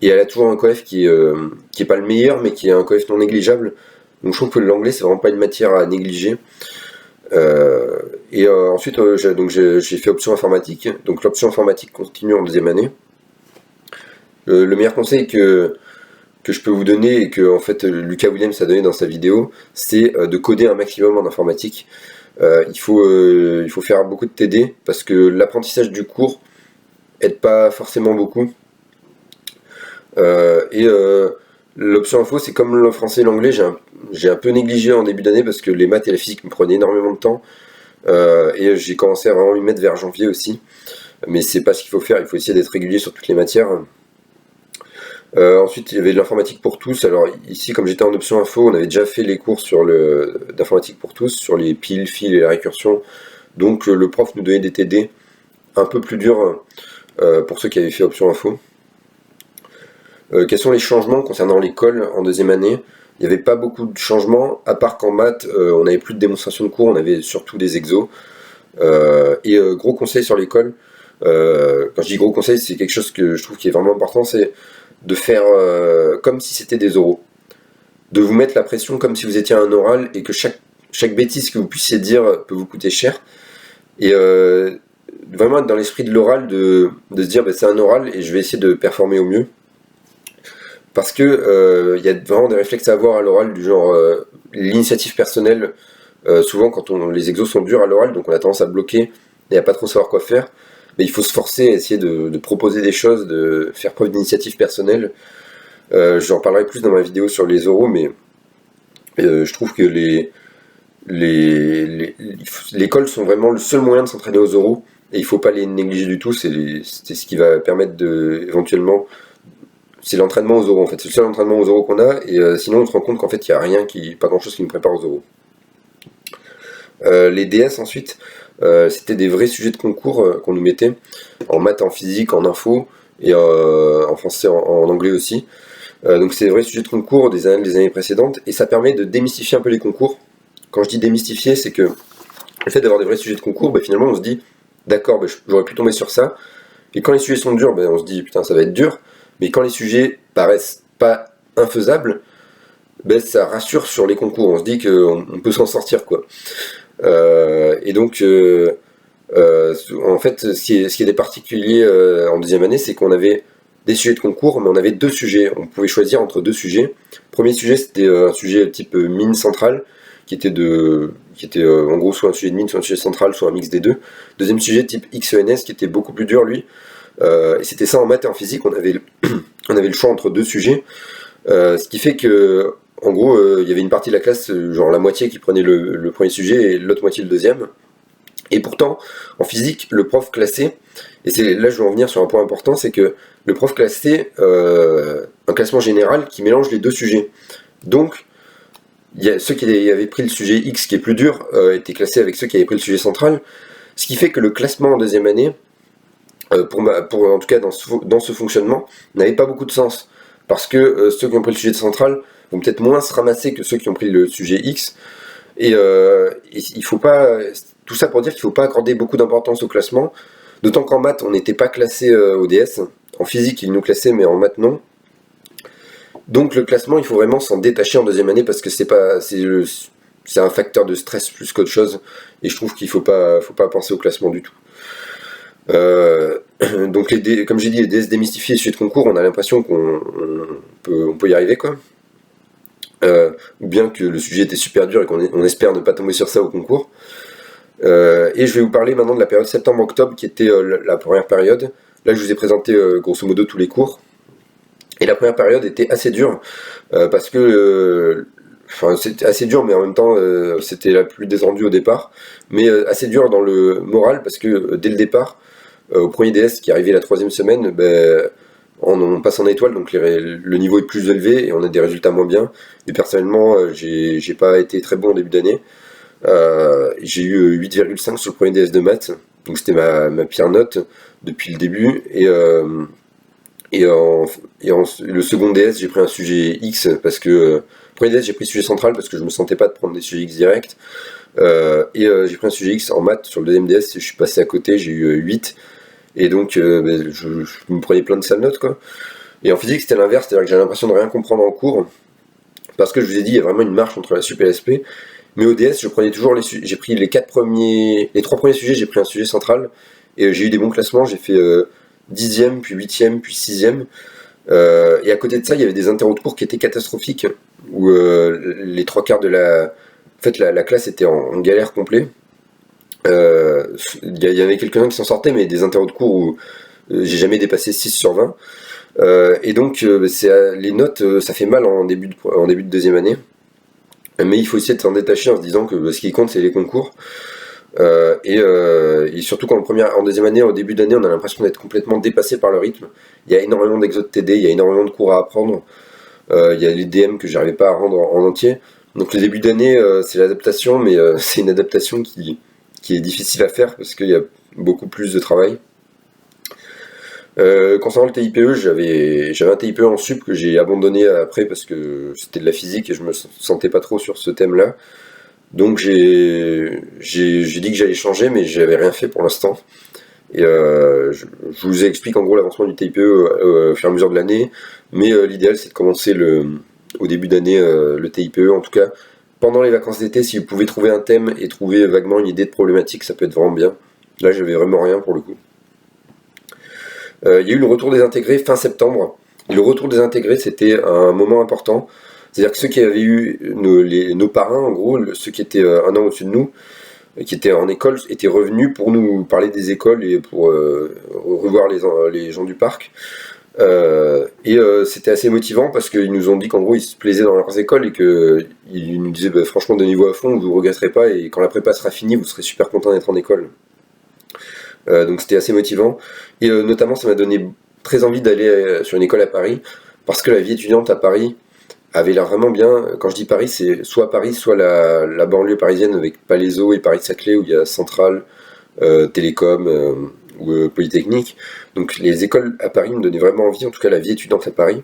et elle a toujours un coef qui est pas le meilleur, mais qui est un coef non négligeable. Donc je trouve que l'anglais, c'est vraiment pas une matière à négliger. Ensuite, j'ai fait option informatique. Donc l'option informatique continue en deuxième année. Le meilleur conseil que je peux vous donner et que en fait Lucas Williams a donné dans sa vidéo, c'est de coder un maximum en informatique. Il faut faire beaucoup de TD parce que l'apprentissage du cours aide pas forcément beaucoup. L'option info, c'est comme le français et l'anglais, j'ai un peu négligé en début d'année parce que les maths et la physique me prenaient énormément de temps. Et j'ai commencé à vraiment m'y mettre vers janvier aussi. Mais c'est pas ce qu'il faut faire, il faut essayer d'être régulier sur toutes les matières. Ensuite, il y avait de l'informatique pour tous. Alors ici, comme j'étais en option info, on avait déjà fait les cours d'informatique pour tous, sur les piles, fils et la récursion. Donc le prof nous donnait des TD un peu plus durs pour ceux qui avaient fait option info. Quels sont les changements concernant l'école en deuxième année? Il n'y avait pas beaucoup de changements, à part qu'en maths, on n'avait plus de démonstration de cours, on avait surtout des exos. Gros conseil sur l'école, quand je dis gros conseil, c'est quelque chose que je trouve qui est vraiment important, c'est de faire comme si c'était des oraux. De vous mettre la pression comme si vous étiez un oral et que chaque bêtise que vous puissiez dire peut vous coûter cher. Et vraiment être dans l'esprit de l'oral, de se dire c'est un oral et je vais essayer de performer au mieux. Parce que y a vraiment des réflexes à avoir à l'oral du genre l'initiative personnelle. Souvent quand les exos sont durs à l'oral, donc on a tendance à bloquer et à pas trop savoir quoi faire. Mais il faut se forcer à essayer de proposer des choses, de faire preuve d'initiative personnelle. J'en parlerai plus dans ma vidéo sur les oraux, mais je trouve que l'école sont vraiment le seul moyen de s'entraîner aux oraux, et il faut pas les négliger du tout. C'est ce qui va permettre éventuellement, c'est l'entraînement aux oraux en fait, c'est le seul entraînement aux oraux qu'on a, et sinon on se rend compte qu'en fait il y a rien, pas grand chose qui nous prépare aux oraux. Les DS ensuite, c'était des vrais sujets de concours qu'on nous mettait, en maths, en physique, en info, et en français, en anglais aussi. Donc c'est des vrais sujets de concours des années précédentes, et ça permet de démystifier un peu les concours. Quand je dis démystifier, c'est que le fait d'avoir des vrais sujets de concours, finalement on se dit, d'accord, j'aurais pu tomber sur ça, et quand les sujets sont durs, on se dit, putain ça va être dur, mais quand les sujets paraissent pas infaisables, ça rassure sur les concours, on se dit qu'on peut s'en sortir quoi. En fait, ce qui était particulier en deuxième année, c'est qu'on avait des sujets de concours, mais on avait deux sujets. On pouvait choisir entre deux sujets. Premier sujet, c'était un sujet type mine centrale, qui était en gros soit un sujet de mine, soit un sujet central, soit un mix des deux. Deuxième sujet type XENS, qui était beaucoup plus dur, lui. Et c'était ça en maths et en physique, on avait le choix entre deux sujets. Ce qui fait que, en gros, il y avait une partie de la classe, genre la moitié qui prenait le premier sujet et l'autre moitié le deuxième. Et pourtant, en physique, le prof classait, et là je veux en venir sur un point important, c'est que le prof classait un classement général qui mélange les deux sujets. Donc, ceux qui avaient pris le sujet X qui est plus dur étaient classés avec ceux qui avaient pris le sujet central, ce qui fait que le classement en deuxième année, en tout cas dans ce fonctionnement, n'avait pas beaucoup de sens. Parce que ceux qui ont pris le sujet central vont peut-être moins se ramasser que ceux qui ont pris le sujet X. Et il faut pas. Tout ça pour dire qu'il ne faut pas accorder beaucoup d'importance au classement. D'autant qu'en maths, on n'était pas classé au DS. En physique, ils nous classaient, mais en maths, non. Donc le classement, il faut vraiment s'en détacher en deuxième année parce que c'est un facteur de stress plus qu'autre chose. Et je trouve qu'il faut pas penser au classement du tout. Euh, donc comme j'ai dit, les DS démystifiés suite de concours, on a l'impression on peut y arriver quoi. Ou bien que le sujet était super dur et on espère ne pas tomber sur ça au concours. Et je vais vous parler maintenant de la période septembre-octobre qui était la première période. Là je vous ai présenté grosso modo tous les cours. Et la première période était assez dure parce que enfin c'était assez dur mais en même temps c'était la plus détendue au départ, mais assez dur dans le moral parce que dès le départ au premier DS qui arrivait la troisième semaine, ben, on passe en étoile, donc le niveau est plus élevé et on a des résultats moins bien. Et personnellement, j'ai pas été très bon au début d'année. J'ai eu 8,5 sur le premier DS de maths, donc c'était ma pire note depuis le début. Le second DS, j'ai pris un sujet X parce que premier DS, j'ai pris sujet central parce que je me sentais pas de prendre des sujets X direct. J'ai pris un sujet X en maths sur le deuxième DS, je suis passé à côté, j'ai eu 8. Et donc, je me prenais plein de sales notes, quoi. Et en physique, c'était l'inverse, c'est-à-dire que j'avais l'impression de rien comprendre en cours, parce que je vous ai dit, il y a vraiment une marche entre la sup et l'SP. Mais au DS, je prenais toujours j'ai pris les 3 premiers sujets, j'ai pris un sujet central, et j'ai eu des bons classements, j'ai fait 10e, puis 8e, puis 6e. Et à côté de ça, il y avait des interros de cours qui étaient catastrophiques, où les 3 quarts de En fait, la classe était en galère complet. Il y avait quelques-uns qui s'en sortaient, mais des interros de cours où j'ai jamais dépassé 6 sur 20. Et donc, les notes, ça fait mal en début de deuxième année. Mais il faut essayer de s'en détacher en se disant que ce qui compte, c'est les concours. Et surtout en deuxième année, au début d'année, on a l'impression d'être complètement dépassé par le rythme. Il y a énormément d'exos de TD, il y a énormément de cours à apprendre. Il y a les DM que j'arrivais pas à rendre en entier. Donc le début d'année, c'est l'adaptation, mais c'est une adaptation qui est difficile à faire parce qu'il y a beaucoup plus de travail. Concernant le TIPE, j'avais un TIPE en sup que j'ai abandonné après parce que c'était de la physique et je me sentais pas trop sur ce thème-là. Donc j'ai dit que j'allais changer, mais j'avais rien fait pour l'instant. Et je vous explique en gros l'avancement du TIPE au fur et à mesure de l'année, mais l'idéal c'est de commencer au début d'année le TIPE, en tout cas pendant les vacances d'été, si vous pouvez trouver un thème et trouver vaguement une idée de problématique, ça peut être vraiment bien. Là j'avais vraiment rien pour le coup. Il y a eu le retour des intégrés fin septembre. Et le retour des intégrés, c'était un moment important. C'est-à-dire que ceux qui avaient eu nos parrains, en gros, ceux qui étaient un an au-dessus de nous, qui étaient en école, étaient revenus pour nous parler des écoles et pour revoir les gens du parc. C'était assez motivant parce qu'ils nous ont dit qu'en gros ils se plaisaient dans leurs écoles et qu'ils nous disaient franchement donnez-vous à fond, vous ne regretterez pas et quand la prépa sera finie vous serez super content d'être en école. Donc c'était assez motivant. Et notamment, ça m'a donné très envie d'aller sur une école à Paris, parce que la vie étudiante à Paris avait l'air vraiment bien. Quand je dis Paris, c'est soit Paris, soit la banlieue parisienne avec Palaiseau et Paris-Saclay, où il y a Centrale, Télécom ou Polytechnique. Donc les écoles à Paris me donnaient vraiment envie, en tout cas la vie étudiante à Paris.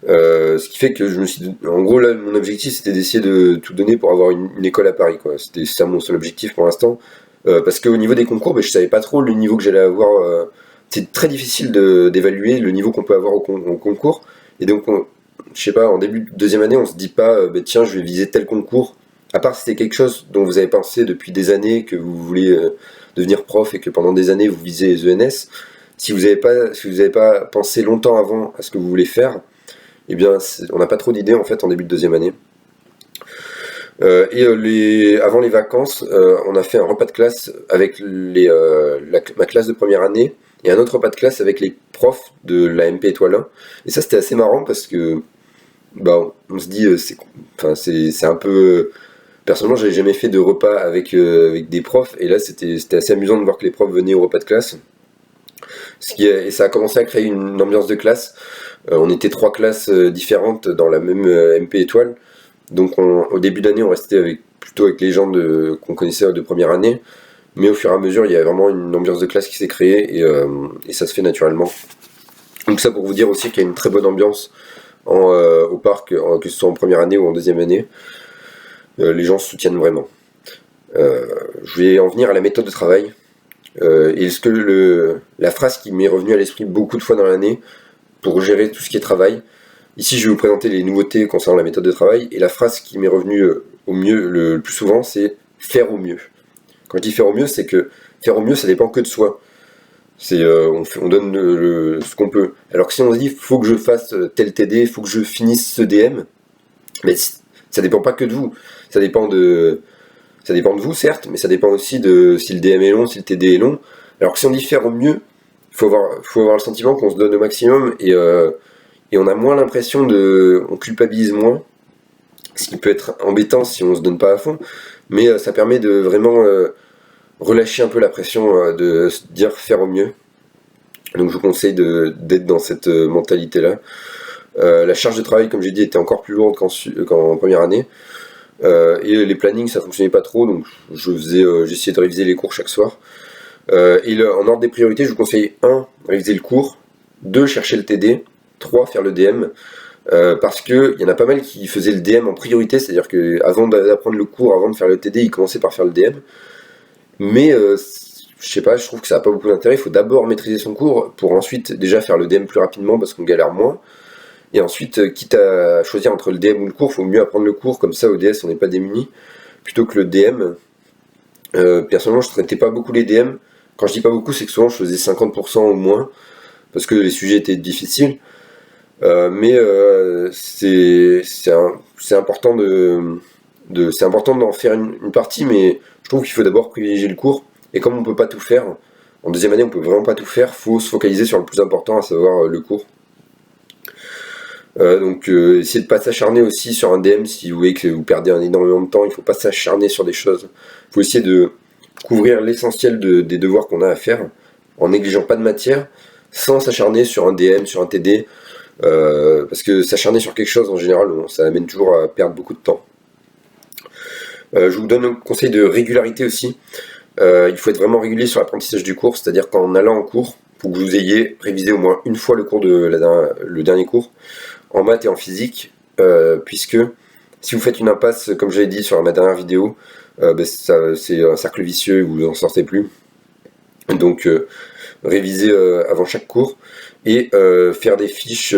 Ce qui fait que en gros là mon objectif c'était d'essayer de tout donner pour avoir une école à Paris quoi. C'était ça mon seul objectif pour l'instant. Parce qu'au niveau des concours, je savais pas trop le niveau que j'allais avoir. C'est très difficile d'évaluer le niveau qu'on peut avoir au concours. Et donc, je sais pas, en début de deuxième année, on se dit pas, tiens, je vais viser tel concours. À part si c'était quelque chose dont vous avez pensé depuis des années, que vous voulez devenir prof et que pendant des années vous visez les ENS. Si vous n'avez pas pensé longtemps avant à ce que vous voulez faire, eh bien, on n'a pas trop d'idées en fait en début de deuxième année. Avant les vacances, on a fait un repas de classe avec ma classe de première année et un autre repas de classe avec les profs de la MP Étoile 1. Et ça, c'était assez marrant parce que on se dit, c'est un peu. Personnellement, j'avais jamais fait de repas avec des profs et là, c'était assez amusant de voir que les profs venaient au repas de classe. Et ça a commencé à créer une ambiance de classe. On était 3 classes différentes dans la même MP Étoile. Donc au début d'année, on restait plutôt avec les gens qu'on connaissait de première année, mais au fur et à mesure, il y a vraiment une ambiance de classe qui s'est créée et ça se fait naturellement. Donc ça pour vous dire aussi qu'il y a une très bonne ambiance au parc, que ce soit en première année ou en deuxième année. Les gens se soutiennent vraiment. Je vais en venir à la méthode de travail. La phrase qui m'est revenue à l'esprit beaucoup de fois dans l'année, pour gérer tout ce qui est travail. Ici, je vais vous présenter les nouveautés concernant la méthode de travail, et la phrase qui m'est revenue au mieux, le plus souvent, c'est « faire au mieux ». Quand je dis faire au mieux, c'est que faire au mieux, ça dépend que de soi. C'est on donne ce qu'on peut. Alors que si on se dit « faut que je fasse tel TD, faut que je finisse ce DM », mais ça dépend pas que de vous. Ça dépend de vous, certes, mais ça dépend aussi de si le DM est long, si le TD est long. Alors que si on dit faire au mieux, il faut avoir le sentiment qu'on se donne au maximum, et on a moins l'impression on culpabilise moins, ce qui peut être embêtant si on se donne pas à fond, mais ça permet de vraiment relâcher un peu la pression, de se dire faire au mieux. Donc je vous conseille d'être dans cette mentalité-là. La charge de travail, comme j'ai dit, était encore plus lourde qu'en première année. Et les plannings, ça fonctionnait pas trop, donc j'essayais de réviser les cours chaque soir. En ordre des priorités, je vous conseille 1. Réviser le cours, 2. Chercher le TD, 3. Faire le DM. Parce qu'il y en a pas mal qui faisaient le DM en priorité, c'est-à-dire qu'avant d'apprendre le cours, avant de faire le TD, ils commençaient par faire le DM. Mais je sais pas, je trouve que ça n'a pas beaucoup d'intérêt. Il faut d'abord maîtriser son cours pour ensuite déjà faire le DM plus rapidement parce qu'on galère moins. Et ensuite, quitte à choisir entre le DM ou le cours, il faut mieux apprendre le cours, comme ça au DS on n'est pas démuni, plutôt que le DM. Personnellement, je ne traitais pas beaucoup les DM. Quand je dis pas beaucoup, c'est que souvent je faisais 50% au moins, parce que les sujets étaient difficiles. Mais c'est important c'est important d'en faire une partie, mais je trouve qu'il faut d'abord privilégier le cours. Et comme on peut pas tout faire, en deuxième année on peut vraiment pas tout faire, faut se focaliser sur le plus important, à savoir le cours. Donc essayez de pas s'acharner aussi sur un DM si vous voyez que vous perdez énormément de temps. Il faut pas s'acharner sur des choses. Il faut essayer de couvrir l'essentiel des devoirs qu'on a à faire en négligeant pas de matière, sans s'acharner sur un DM, sur un TD, parce que s'acharner sur quelque chose en général, ça amène toujours à perdre beaucoup de temps. Je vous donne un conseil de régularité aussi. Il faut être vraiment régulier sur l'apprentissage du cours, c'est-à-dire qu'en allant en cours, il faut que vous ayez révisé au moins une fois le cours le dernier cours, en maths et en physique, puisque si vous faites une impasse, comme j'avais dit sur ma dernière vidéo, c'est un cercle vicieux et vous n'en sortez plus. Donc réviser avant chaque cours et faire des fiches,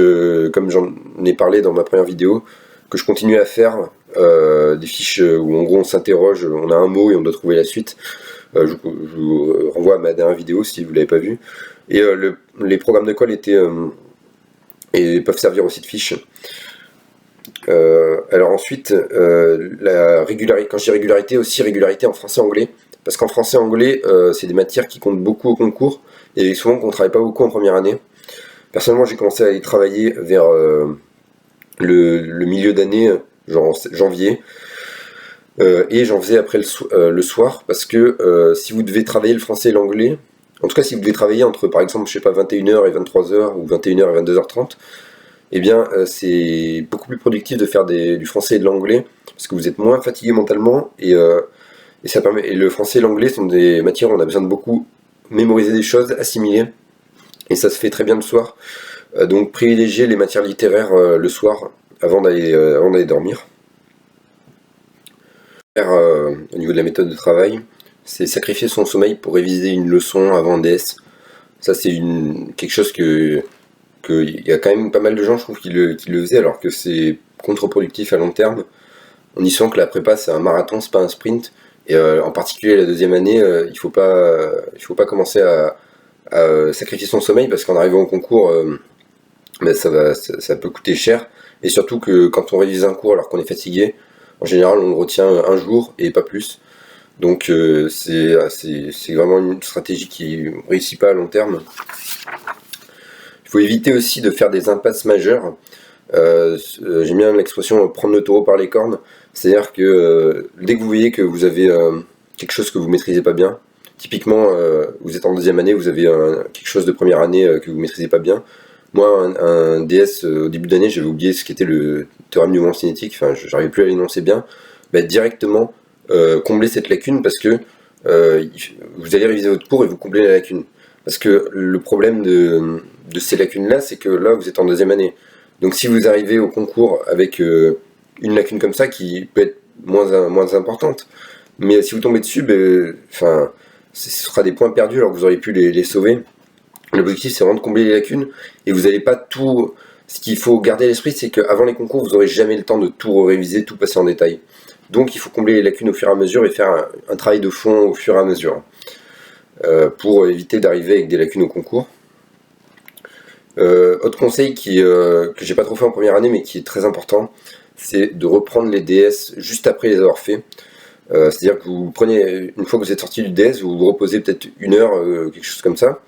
comme j'en ai parlé dans ma première vidéo, que je continue à faire, des fiches où en gros on s'interroge, on a un mot et on doit trouver la suite. Je vous renvoie à ma dernière vidéo si vous ne l'avez pas vue. Et les programmes de colle et peuvent servir aussi de fiches. Alors ensuite, quand je dis régularité, aussi régularité en français-anglais, parce qu'en français-anglais, c'est des matières qui comptent beaucoup au concours, et souvent qu'on ne travaille pas beaucoup en première année. Personnellement, j'ai commencé à y travailler vers le milieu d'année, genre janvier, et j'en faisais après le soir, parce que si vous devez travailler le français et l'anglais, en tout cas si vous devez travailler entre par exemple, je sais pas, 21h et 23h, ou 21h et 22h30, eh bien c'est beaucoup plus productif de faire du français et de l'anglais, parce que vous êtes moins fatigué mentalement, et ça permet. Et le français et l'anglais sont des matières où on a besoin de beaucoup mémoriser des choses, assimiler, et ça se fait très bien le soir. Donc privilégier les matières littéraires le soir avant d'aller dormir. Au niveau de la méthode de travail, c'est sacrifier son sommeil pour réviser une leçon avant un DS. Ça c'est quelque chose il y a quand même pas mal de gens, je trouve, qui le faisaient, alors que c'est contre-productif à long terme. On y sent que la prépa c'est un marathon, c'est pas un sprint, et en particulier la deuxième année, il faut pas commencer à sacrifier son sommeil, parce qu'en arrivant au concours, ça peut coûter cher, et surtout que quand on révise un cours alors qu'on est fatigué, en général on le retient un jour et pas plus. Donc c'est vraiment une stratégie qui réussit pas à long terme. Il faut éviter aussi de faire des impasses majeures. J'aime bien l'expression prendre le taureau par les cornes, c'est-à-dire que dès que vous voyez que vous avez quelque chose que vous maîtrisez pas bien, typiquement vous êtes en deuxième année, vous avez quelque chose de première année que vous maîtrisez pas bien. Moi, un DS au début d'année, j'avais oublié ce qu'était le théorème du moment cinétique, enfin j'arrivais plus à l'énoncer bien. Directement combler cette lacune, parce que vous allez réviser votre cours et vous comblez la lacune. Parce que le problème de ces lacunes-là, c'est que là, vous êtes en deuxième année. Donc si vous arrivez au concours avec une lacune comme ça, qui peut être moins importante, mais si vous tombez dessus, ce sera des points perdus alors que vous auriez pu les sauver. L'objectif, c'est vraiment de combler les lacunes, et vous n'allez pas tout... Ce qu'il faut garder à l'esprit, c'est qu'avant les concours, vous n'aurez jamais le temps de tout réviser, tout passer en détail. Donc il faut combler les lacunes au fur et à mesure et faire un travail de fond au fur et à mesure, pour éviter d'arriver avec des lacunes au concours. Autre conseil que j'ai pas trop fait en première année, mais qui est très important, c'est de reprendre les DS juste après les avoir fait. C'est-à-dire que vous prenez, une fois que vous êtes sorti du DS, vous vous reposez peut-être 1 heure, quelque chose comme ça,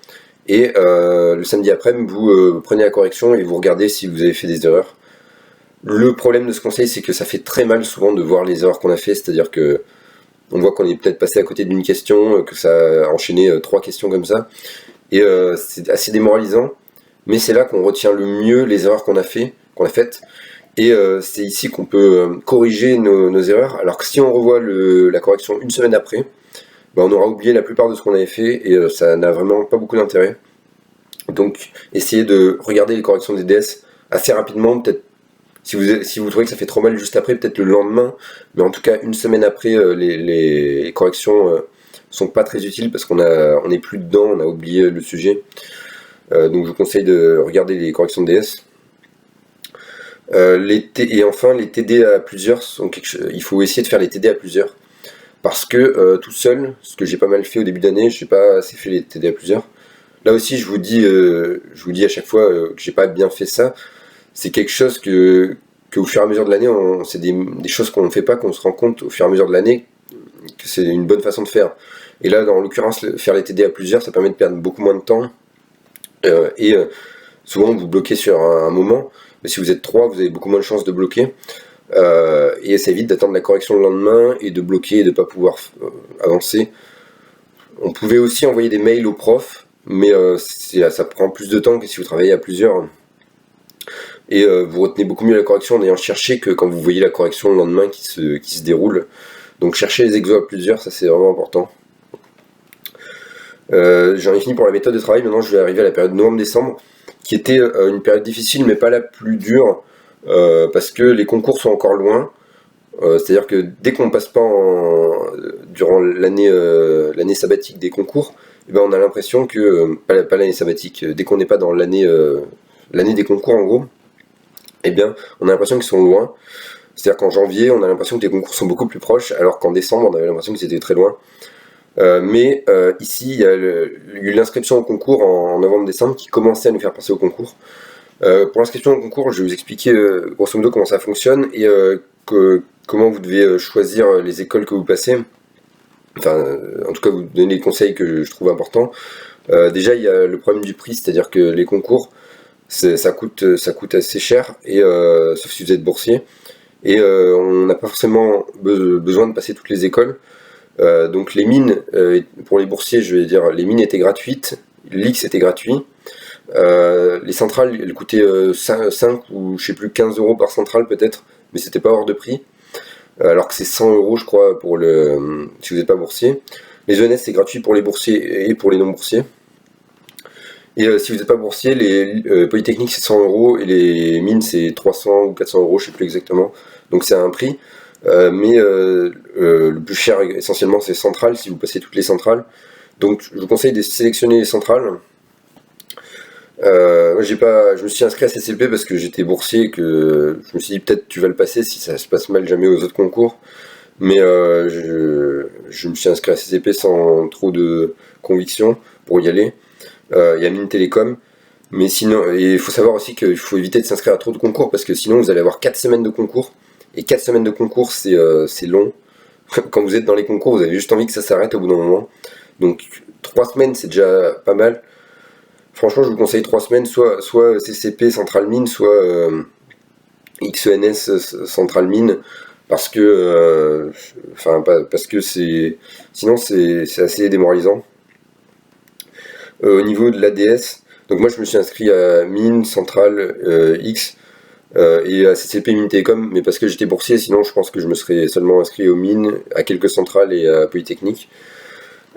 et le samedi après, vous prenez la correction et vous regardez si vous avez fait des erreurs. Le problème de ce conseil, c'est que ça fait très mal souvent de voir les erreurs qu'on a fait, c'est-à-dire que on voit qu'on est peut-être passé à côté d'une question, que ça a enchaîné 3 questions comme ça, et c'est assez démoralisant, mais c'est là qu'on retient le mieux les erreurs qu'on a faites, et c'est ici qu'on peut corriger nos erreurs, alors que si on revoit la correction une semaine après, ben on aura oublié la plupart de ce qu'on avait fait, et ça n'a vraiment pas beaucoup d'intérêt. Donc essayez de regarder les corrections des DS assez rapidement, peut-être si vous trouvez que ça fait trop mal juste après, peut-être le lendemain, mais en tout cas une semaine après, les corrections sont pas très utiles parce qu'on n'est plus dedans, on a oublié le sujet. Donc je vous conseille de regarder les corrections de DS. Et enfin, les TD à plusieurs sont il faut essayer de faire les TD à plusieurs. Parce que tout seul, ce que j'ai pas mal fait au début d'année, j'ai pas assez fait les TD à plusieurs. Là aussi, je vous dis à chaque fois que j'ai pas bien fait ça. C'est quelque chose que au fur et à mesure de l'année, c'est des choses qu'on ne fait pas, qu'on se rend compte au fur et à mesure de l'année que c'est une bonne façon de faire. Et là, en l'occurrence, faire les TD à plusieurs, ça permet de perdre beaucoup moins de temps. Souvent, vous bloquez sur un moment, mais si vous êtes 3, vous avez beaucoup moins de chances de bloquer. Et ça évite d'attendre la correction le lendemain et de bloquer et de ne pas pouvoir avancer. On pouvait aussi envoyer des mails aux profs, mais ça prend plus de temps que si vous travaillez à plusieurs. Et vous retenez beaucoup mieux la correction en ayant cherché que quand vous voyez la correction le lendemain qui se déroule. Donc chercher les exos à plusieurs, ça c'est vraiment important. J'en ai fini pour la méthode de travail, maintenant je vais arriver à la période novembre-décembre, qui était une période difficile mais pas la plus dure, parce que les concours sont encore loin. C'est-à-dire que dès qu'on passe pas durant l'année sabbatique des concours, eh ben on a l'impression que, pas l'année sabbatique, dès qu'on n'est pas dans l'année des concours en gros, eh bien, on a l'impression qu'ils sont loin. C'est-à-dire qu'en janvier, on a l'impression que les concours sont beaucoup plus proches, alors qu'en décembre, on avait l'impression qu'ils étaient très loin. Mais ici, il y a eu l'inscription au concours en novembre-décembre qui commençait à nous faire penser au concours. Pour l'inscription au concours, je vais vous expliquer grosso modo comment ça fonctionne et comment vous devez choisir les écoles que vous passez. Enfin, en tout cas, vous donner les conseils que je trouve importants. Déjà, il y a le problème du prix, c'est-à-dire que les concours, ça coûte assez cher, et sauf si vous êtes boursier, et on n'a pas forcément besoin de passer toutes les écoles. Donc les mines, pour les boursiers, je vais dire, les mines étaient gratuites, l'X était gratuit, les centrales, elles coûtaient 5 ou je sais plus 15 euros par centrale peut-être, mais c'était pas hors de prix, alors que c'est 100 euros je crois si vous n'êtes pas boursier. Les ENS c'est gratuit pour les boursiers et pour les non boursiers. Et si vous n'êtes pas boursier, les polytechniques c'est 100 euros et les mines c'est 300 ou 400 euros, je sais plus exactement. Donc c'est un prix. Mais le plus cher essentiellement c'est centrale, si vous passez toutes les centrales. Donc je vous conseille de sélectionner les centrales. Moi je me suis inscrit à CCP parce que j'étais boursier et que je me suis dit peut-être tu vas le passer si ça se passe mal jamais aux autres concours. Mais je me suis inscrit à CCP sans trop de conviction pour y aller. Il y a Mines Télécom, mais sinon, il faut savoir aussi qu'il faut éviter de s'inscrire à trop de concours parce que sinon vous allez avoir 4 semaines de concours, et 4 semaines de concours c'est long. Quand vous êtes dans les concours, vous avez juste envie que ça s'arrête au bout d'un moment. Donc 3 semaines c'est déjà pas mal. Franchement, je vous conseille 3 semaines, soit CCP Centrale Mine, soit XENS Centrale Mine, parce que sinon c'est assez démoralisant. Au niveau de l'ADS, donc moi je me suis inscrit à Mine, Centrale, X et à CCP Mines Télécom, mais parce que j'étais boursier, sinon je pense que je me serais seulement inscrit aux mines, à quelques centrales et à Polytechnique.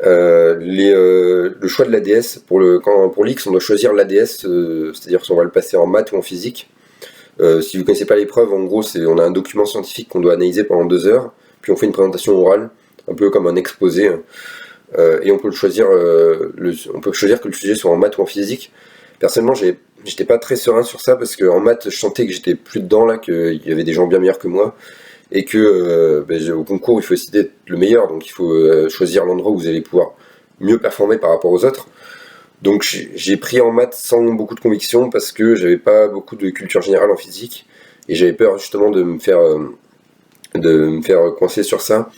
Le choix de l'ADS, pour l'X on doit choisir l'ADS, c'est-à-dire si on va le passer en maths ou en physique. Si vous ne connaissez pas l'épreuve, en gros on a un document scientifique qu'on doit analyser pendant 2 heures, puis on fait une présentation orale, un peu comme un exposé. et on peut choisir, on peut choisir que le sujet soit en maths ou en physique. Personnellement, j'étais pas très serein sur ça parce qu'en maths, je sentais que j'étais plus dedans là, qu'il y avait des gens bien meilleurs que moi et que au concours, il faut essayer d'être le meilleur, donc il faut choisir l'endroit où vous allez pouvoir mieux performer par rapport aux autres. Donc j'ai pris en maths sans beaucoup de conviction parce que j'avais pas beaucoup de culture générale en physique et j'avais peur justement de me faire coincer sur ça.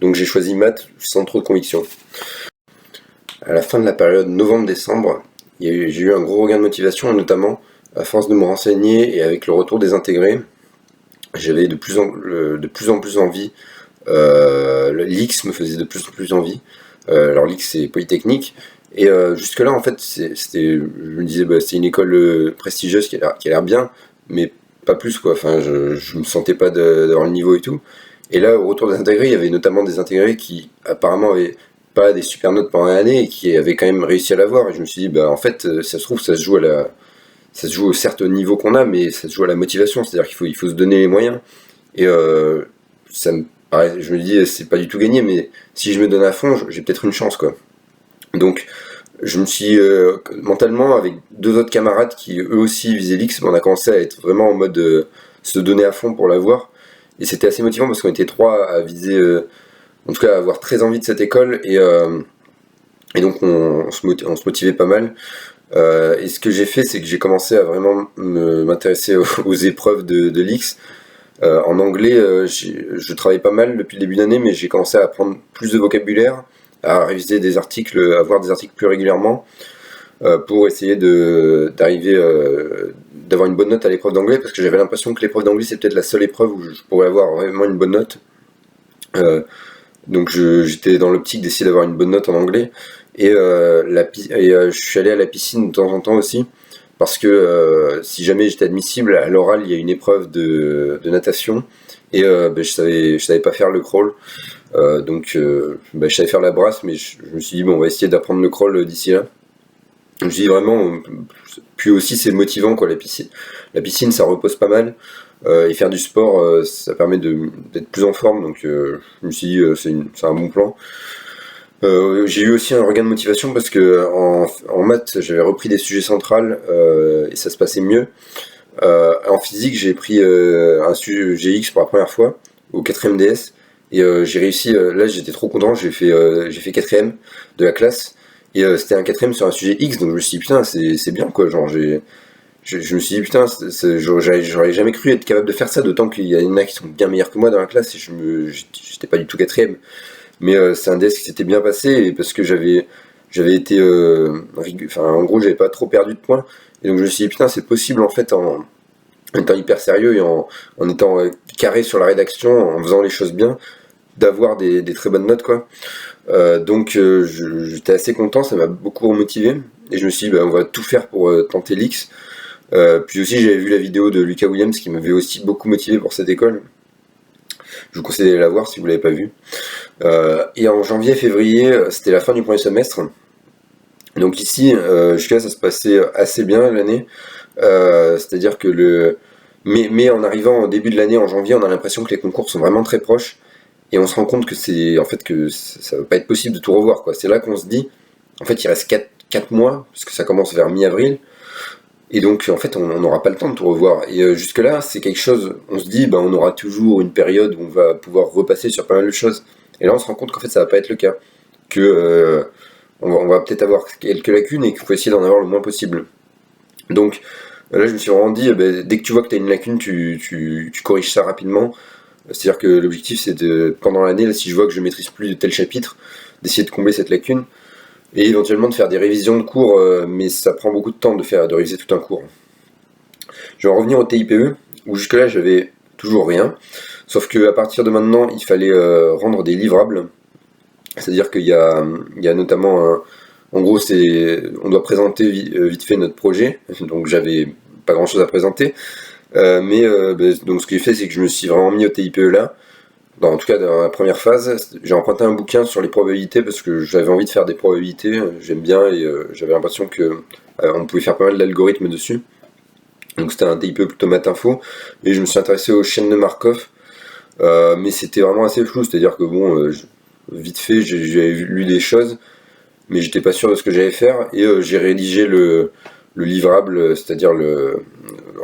Donc j'ai choisi maths sans trop de conviction. À la fin de la période novembre-décembre, j'ai eu un gros regain de motivation, notamment à force de me renseigner et avec le retour des intégrés, j'avais de plus en plus envie. L'X me faisait de plus en plus envie. Alors l'X c'est Polytechnique. Et jusque-là, en fait, je me disais, c'est une école prestigieuse qui a l'air bien, mais pas plus, quoi. Enfin, je me sentais pas d'avoir le niveau et tout. Et là, au retour des intégrés, il y avait notamment des intégrés qui, apparemment, avaient pas des super notes pendant l'année et qui avaient quand même réussi à l'avoir. Et je me suis dit, en fait, ça se trouve, ça se joue certes au niveau qu'on a, mais ça se joue à la motivation. C'est-à-dire il faut se donner les moyens. Et ça me paraît, je me dis, c'est pas du tout gagné, mais si je me donne à fond, j'ai peut-être une chance, quoi. Donc, je me suis mentalement, avec deux autres camarades qui eux aussi visaient l'X, on a commencé à être vraiment en mode se donner à fond pour l'avoir. Et c'était assez motivant parce qu'on était trois à viser, en tout cas à avoir très envie de cette école. Et donc on se motivait pas mal. Et ce que j'ai fait, c'est que j'ai commencé à vraiment m'intéresser aux épreuves de l'X. En anglais, je travaille pas mal depuis le début d'année, mais j'ai commencé à apprendre plus de vocabulaire, à réviser des articles, à voir des articles plus régulièrement, pour essayer d'avoir une bonne note à l'épreuve d'anglais, parce que j'avais l'impression que l'épreuve d'anglais c'est peut-être la seule épreuve où je pourrais avoir vraiment une bonne note. Donc j'étais dans l'optique d'essayer d'avoir une bonne note en anglais, et je suis allé à la piscine de temps en temps aussi, parce que si jamais j'étais admissible, à l'oral il y a une épreuve de natation, et je savais pas faire le crawl. Donc je savais faire la brasse, mais je me suis dit on va essayer d'apprendre le crawl d'ici là. Je me suis dit vraiment, puis aussi c'est motivant quoi, la piscine. La piscine ça repose pas mal, et faire du sport ça permet d'être plus en forme, donc je me suis dit c'est un bon plan. J'ai eu aussi un regain de motivation parce que en maths j'avais repris des sujets centrales, et ça se passait mieux. En physique j'ai pris un sujet X pour la première fois au 4ème DS. Et j'ai réussi, là j'étais trop content, j'ai fait 4ème de la classe, et c'était un 4ème sur un sujet X, donc je me suis dit putain c'est bien quoi, genre je me suis dit putain j'aurais jamais cru être capable de faire ça, d'autant qu'il y en a qui sont bien meilleurs que moi dans la classe, et j'étais pas du tout 4ème, mais c'est un DS qui s'était bien passé, et parce que j'avais été, en gros j'avais pas trop perdu de points, et donc je me suis dit putain c'est possible en fait en étant hyper sérieux et en étant carré sur la rédaction, en faisant les choses bien, d'avoir des très bonnes notes quoi. Donc j'étais assez content, ça m'a beaucoup remotivé, et je me suis dit on va tout faire pour tenter l'X. Puis aussi j'avais vu la vidéo de Lucas Williams qui m'avait aussi beaucoup motivé pour cette école. Je vous conseille d'aller la voir si vous l'avez pas vue. Et en janvier-février, c'était la fin du premier semestre. Donc ici, jusqu'à là ça se passait assez bien l'année. C'est-à-dire que mais en arrivant au début de l'année, en janvier, on a l'impression que les concours sont vraiment très proches, et on se rend compte que ça va pas être possible de tout revoir quoi. C'est là qu'on se dit en fait il reste 4 mois, parce que ça commence vers mi-avril, et donc en fait on n'aura pas le temps de tout revoir, et jusque là c'est quelque chose, on se dit on aura toujours une période où on va pouvoir repasser sur pas mal de choses, et là on se rend compte qu'en fait ça va pas être le cas, que on va peut-être avoir quelques lacunes et qu'il faut essayer d'en avoir le moins possible. Donc là je me suis vraiment dit dès que tu vois que tu as une lacune, tu corriges ça rapidement. C'est-à-dire que l'objectif c'est pendant l'année, là, si je vois que je maîtrise plus de tel chapitre, d'essayer de combler cette lacune, et éventuellement de faire des révisions de cours, mais ça prend beaucoup de temps de réviser tout un cours. Je vais en revenir au TIPE, où jusque là j'avais toujours rien, sauf qu'à partir de maintenant il fallait rendre des livrables. C'est-à-dire qu'il y a notamment en gros on doit présenter vite fait notre projet, donc j'avais pas grand chose à présenter. Donc ce que j'ai fait, c'est que je me suis vraiment mis au TIPE là. En tout cas, dans la première phase, j'ai emprunté un bouquin sur les probabilités parce que j'avais envie de faire des probabilités, j'aime bien, et j'avais l'impression que on pouvait faire pas mal d'algorithmes dessus. Donc c'était un TIPE plutôt maths info, et je me suis intéressé aux chaînes de Markov, mais c'était vraiment assez flou, c'est-à-dire que vite fait, j'avais lu des choses, mais j'étais pas sûr de ce que j'allais faire, et j'ai rédigé le livrable, c'est-à-dire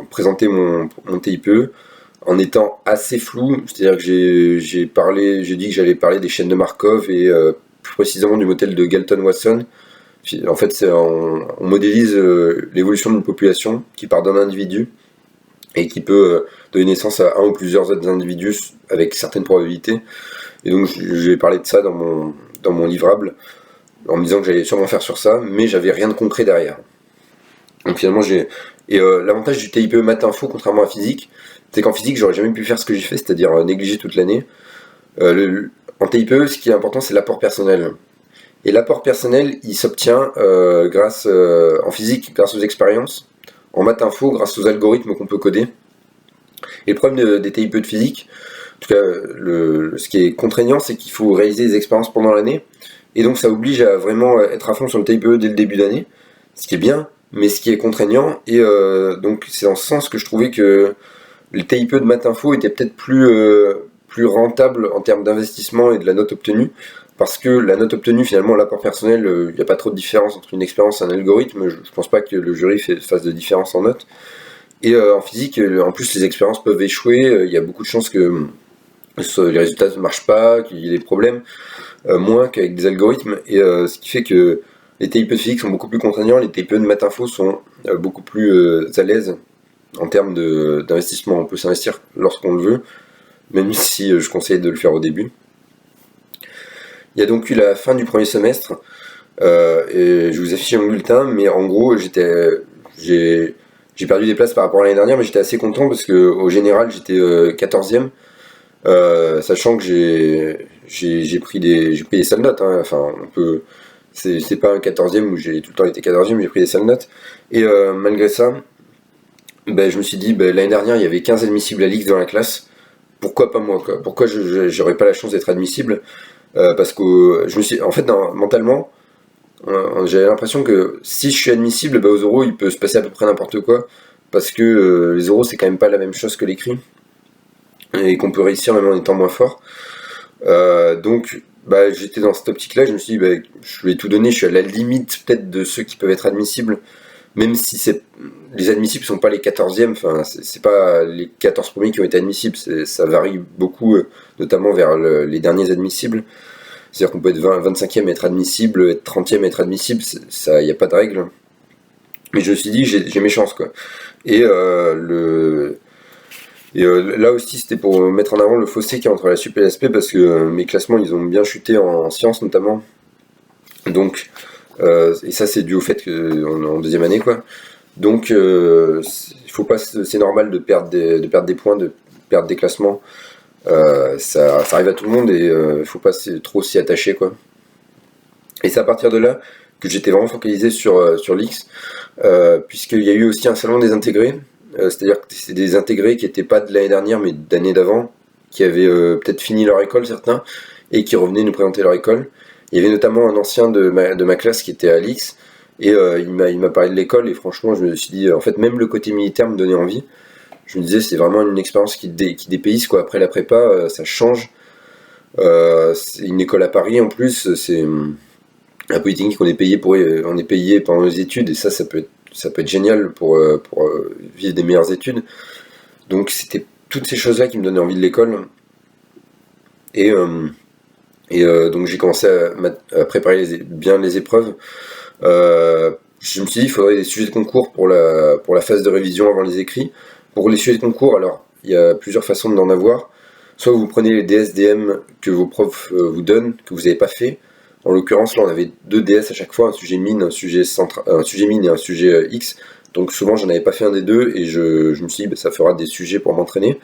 présenter mon TIPE, en étant assez flou, c'est-à-dire que j'ai dit que j'allais parler des chaînes de Markov et plus précisément du modèle de Galton-Watson. En fait, on modélise l'évolution d'une population qui part d'un individu et qui peut donner naissance à un ou plusieurs autres individus avec certaines probabilités. Et donc, j'ai parlé de ça dans mon livrable, en me disant que j'allais sûrement faire sur ça, mais j'avais rien de concret derrière. Donc finalement, l'avantage du TIPE Math Info, contrairement à physique, c'est qu'en physique, j'aurais jamais pu faire ce que j'ai fait, c'est-à-dire négliger toute l'année. En TIPE, ce qui est important, c'est l'apport personnel. Et l'apport personnel, il s'obtient en physique, grâce aux expériences, en maths info, grâce aux algorithmes qu'on peut coder. Et le problème des TIPE de physique, en tout cas, ce qui est contraignant, c'est qu'il faut réaliser des expériences pendant l'année, et donc ça oblige à vraiment être à fond sur le TIPE dès le début d'année, ce qui est bien, mais ce qui est contraignant, et donc c'est dans ce sens que je trouvais que le TIPE de maths info était peut-être plus rentable en termes d'investissement et de la note obtenue, parce que la note obtenue, finalement, l'apport personnel, il n'y a pas trop de différence entre une expérience et un algorithme. Je pense pas que le jury fasse de différence en note. Et en physique, en plus, les expériences peuvent échouer. Il y a beaucoup de chances que les résultats ne marchent pas, qu'il y ait des problèmes, moins qu'avec des algorithmes. Et ce qui fait que les TIPE de physique sont beaucoup plus contraignants, les TIPE de maths info sont beaucoup plus à l'aise en termes d'investissement. On peut s'investir lorsqu'on le veut, même si je conseille de le faire au début. Il y a donc eu la fin du premier semestre, et je vous affiche mon bulletin, mais en gros, j'ai perdu des places par rapport à l'année dernière, mais j'étais assez content parce que au général, j'étais 14e, sachant que j'ai pris des sales notes, hein. Enfin, c'est pas un 14e où j'ai tout le temps été 14e, j'ai pris des sales notes, et malgré ça, je me suis dit, l'année dernière, il y avait 15 admissibles à l'X dans la classe, pourquoi pas moi, quoi? Pourquoi j'aurais pas la chance d'être admissible? Parce que en fait, mentalement, j'avais l'impression que si je suis admissible, aux oraux, il peut se passer à peu près n'importe quoi, parce que les oraux, c'est quand même pas la même chose que l'écrit, et qu'on peut réussir même en étant moins fort. Donc, j'étais dans cette optique-là, je me suis dit, je vais tout donner, je suis à la limite peut-être de ceux qui peuvent être admissibles, même si les admissibles sont pas les 14e, enfin, c'est pas les 14 premiers qui ont été admissibles, ça varie beaucoup, notamment vers les derniers admissibles. C'est-à-dire qu'on peut être 25e et être admissible, être 30e et être admissible, il n'y a pas de règle. Mais je me suis dit, j'ai mes chances, quoi. Et là aussi, c'était pour mettre en avant le fossé qu'il y a entre la sup et la SP, parce que mes classements, ils ont bien chuté en sciences, notamment. Donc, et ça, c'est dû au fait qu'on est en deuxième année, quoi. Donc, c'est normal de perdre des points, de perdre des classements. Ça arrive à tout le monde, et il faut pas trop s'y attacher, quoi. Et c'est à partir de là que j'étais vraiment focalisé sur l'X, puisqu'il y a eu aussi un salon des intégrés, c'est-à-dire que c'est des intégrés qui n'étaient pas de l'année dernière mais d'année d'avant, qui avaient peut-être fini leur école, certains, et qui revenaient nous présenter leur école. Il y avait notamment un ancien de ma classe qui était à l'X, et il m'a parlé de l'école, et franchement je me suis dit, en fait même le côté militaire me donnait envie. Je me disais, c'est vraiment une expérience qui dépayse, quoi. Après la prépa, ça change. C'est une école à Paris en plus, c'est la Polytechnique, on est payé pendant nos études, et ça peut être génial pour vivre des meilleures études. Donc c'était toutes ces choses-là qui me donnaient envie de l'école. Et donc j'ai commencé à préparer bien les épreuves. Je me suis dit, il faudrait des sujets de concours pour la phase de révision avant les écrits. Pour les sujets de concours, alors, il y a plusieurs façons d'en avoir. Soit vous prenez les DSDM que vos profs vous donnent, que vous n'avez pas fait. En l'occurrence, là, on avait 2 DS à chaque fois, un sujet mine, un sujet mine et un sujet X. Donc souvent, j'en avais pas fait un des deux, et je me suis dit, ça fera des sujets pour m'entraîner.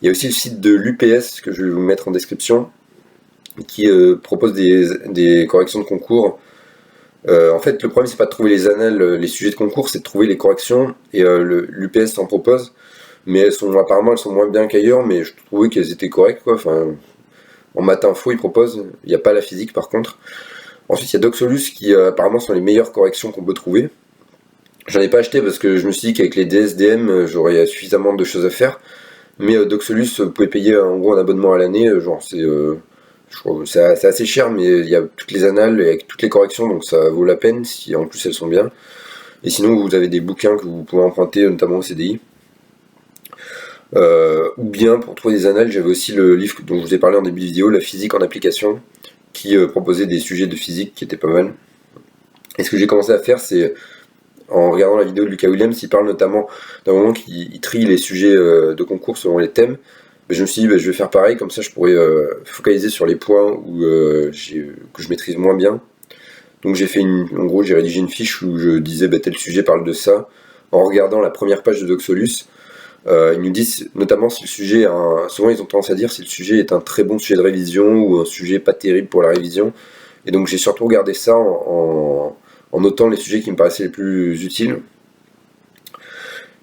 Il y a aussi le site de l'UPS, que je vais vous mettre en description, qui propose des corrections de concours. En fait, le problème, c'est pas de trouver les annales, les sujets de concours, c'est de trouver les corrections, et l'UPS t'en propose, mais apparemment elles sont moins bien qu'ailleurs, mais je trouvais qu'elles étaient correctes, quoi. Enfin, en maths info, ils proposent, il n'y a pas la physique par contre. Ensuite, il y a Doxolus qui apparemment sont les meilleures corrections qu'on peut trouver. J'en ai pas acheté parce que je me suis dit qu'avec les DSDM, j'aurais suffisamment de choses à faire, mais Doxolus, vous pouvez payer en gros un abonnement à l'année, Je trouve c'est assez cher, mais il y a toutes les annales et avec toutes les corrections, donc ça vaut la peine si en plus elles sont bien. Et sinon, vous avez des bouquins que vous pouvez emprunter, notamment au CDI. Ou bien pour trouver des annales, j'avais aussi le livre dont je vous ai parlé en début de vidéo, La physique en application, qui proposait des sujets de physique qui étaient pas mal. Et ce que j'ai commencé à faire, c'est en regardant la vidéo de Lucas Williams, il parle notamment d'un moment qu'il trie les sujets de concours selon les thèmes. Mais je me suis dit, je vais faire pareil, comme ça je pourrais focaliser sur les points que je maîtrise moins bien. Donc en gros, j'ai rédigé une fiche où je disais, tel sujet parle de ça, en regardant la première page de Doxolus. Ils nous disent notamment si le sujet, souvent ils ont tendance à dire si le sujet est un très bon sujet de révision ou un sujet pas terrible pour la révision. Et donc j'ai surtout regardé ça en notant les sujets qui me paraissaient les plus utiles.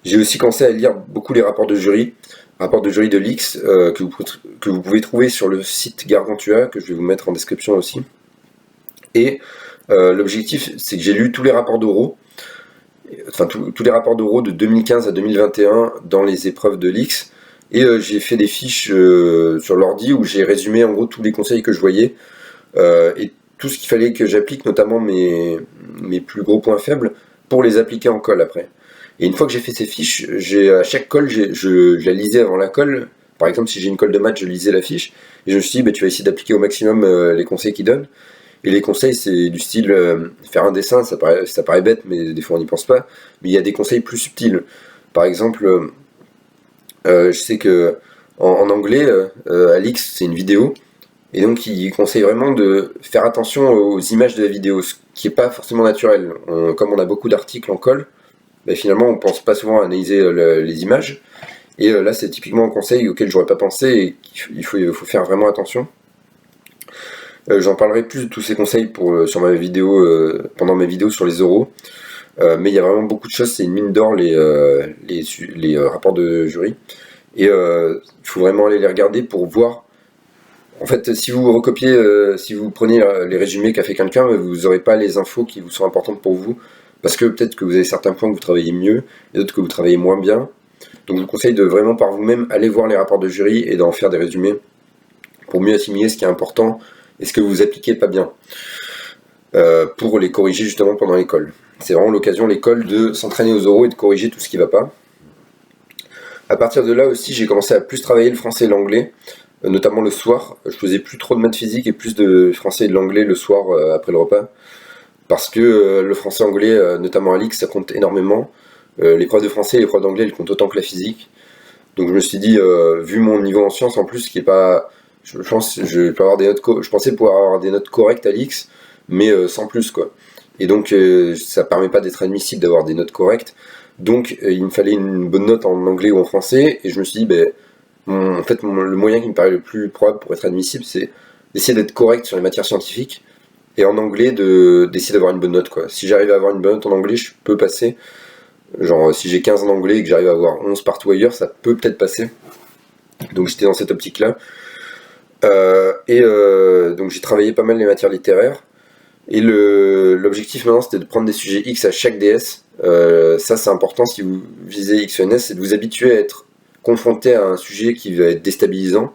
J'ai aussi commencé à lire beaucoup les rapports de jury de l'X que vous pouvez trouver sur le site Gargantua, que je vais vous mettre en description aussi. Et l'objectif, c'est que j'ai lu tous les rapports d'oraux, tous les rapports d'oraux de 2015 à 2021 dans les épreuves de l'X, et j'ai fait des fiches sur l'ordi où j'ai résumé en gros tous les conseils que je voyais, et tout ce qu'il fallait que j'applique, notamment mes plus gros points faibles, pour les appliquer en colle après. Et une fois que j'ai fait ces fiches, à chaque colle, je la lisais avant la colle. Par exemple, si j'ai une colle de maths, je lisais la fiche, et je me suis dit, tu vas essayer d'appliquer au maximum les conseils qu'ils donnent. Et les conseils, c'est du style faire un dessin, ça paraît bête, mais des fois on n'y pense pas. Mais il y a des conseils plus subtils. Par exemple, je sais que en anglais, Alix, c'est une vidéo, et donc il conseille vraiment de faire attention aux images de la vidéo, ce qui n'est pas forcément naturel. Comme on a beaucoup d'articles en colle, finalement on pense pas souvent à analyser les images. Et là, c'est typiquement un conseil auquel j'aurais pas pensé, et il faut faire vraiment attention. J'en parlerai plus de tous ces conseils sur ma vidéo, pendant mes vidéos sur les oraux. Mais il y a vraiment beaucoup de choses, c'est une mine d'or les rapports de jury. Et il faut vraiment aller les regarder pour voir. En fait, si vous recopiez, si vous prenez les résumés qu'a fait quelqu'un, vous n'aurez pas les infos qui vous sont importantes pour vous. Parce que peut-être que vous avez certains points que vous travaillez mieux, et d'autres que vous travaillez moins bien. Donc je vous conseille de vraiment par vous-même aller voir les rapports de jury et d'en faire des résumés pour mieux assimiler ce qui est important et ce que vous appliquez pas bien, pour les corriger justement pendant l'école. C'est vraiment l'occasion, l'école, de s'entraîner aux oraux et de corriger tout ce qui va pas. À partir de là aussi, j'ai commencé à plus travailler le français et l'anglais, notamment le soir. Je faisais plus trop de maths physique et plus de français et de l'anglais le soir après le repas, parce que le français et anglais, notamment à l'X, ça compte énormément. L'épreuve de français et l'épreuve d'anglais, elles comptent autant que la physique. Donc je me suis dit, vu mon niveau en sciences en plus, qui est pas... Je pensais pouvoir avoir des notes correctes à l'X, mais sans plus, quoi. Et donc ça permet pas d'être admissible d'avoir des notes correctes. Donc il me fallait une bonne note en anglais ou en français, et je me suis dit, le moyen qui me paraît le plus probable pour être admissible, c'est d'essayer d'être correct sur les matières scientifiques, et en anglais d'essayer d'avoir une bonne note, quoi. Si j'arrive à avoir une bonne note en anglais, je peux passer. Genre si j'ai 15 en anglais et que j'arrive à avoir 11 partout ailleurs, ça peut peut-être passer. Donc j'étais dans cette optique-là. Donc j'ai travaillé pas mal les matières littéraires. Et l'objectif maintenant, c'était de prendre des sujets X à chaque DS. Ça, c'est important si vous visez XENS, c'est de vous habituer à être confronté à un sujet qui va être déstabilisant.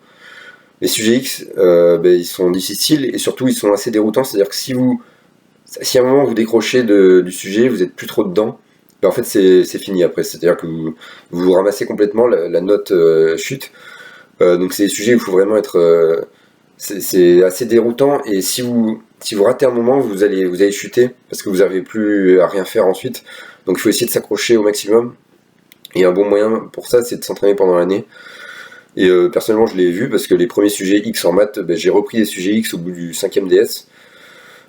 Les sujets X, ils sont difficiles et surtout ils sont assez déroutants. C'est-à-dire que si à un moment vous décrochez du sujet, vous êtes plus trop dedans, en fait c'est fini après. C'est-à-dire que vous ramassez complètement, la note chute. Donc c'est des sujets où il faut vraiment être... c'est assez déroutant, et si vous ratez un moment, vous allez chuter, parce que vous n'arrivez plus à rien faire ensuite. Donc il faut essayer de s'accrocher au maximum. Et un bon moyen pour ça, c'est de s'entraîner pendant l'année. Et personnellement, je l'ai vu, parce que les premiers sujets X en maths, j'ai repris des sujets X au bout du 5ème DS.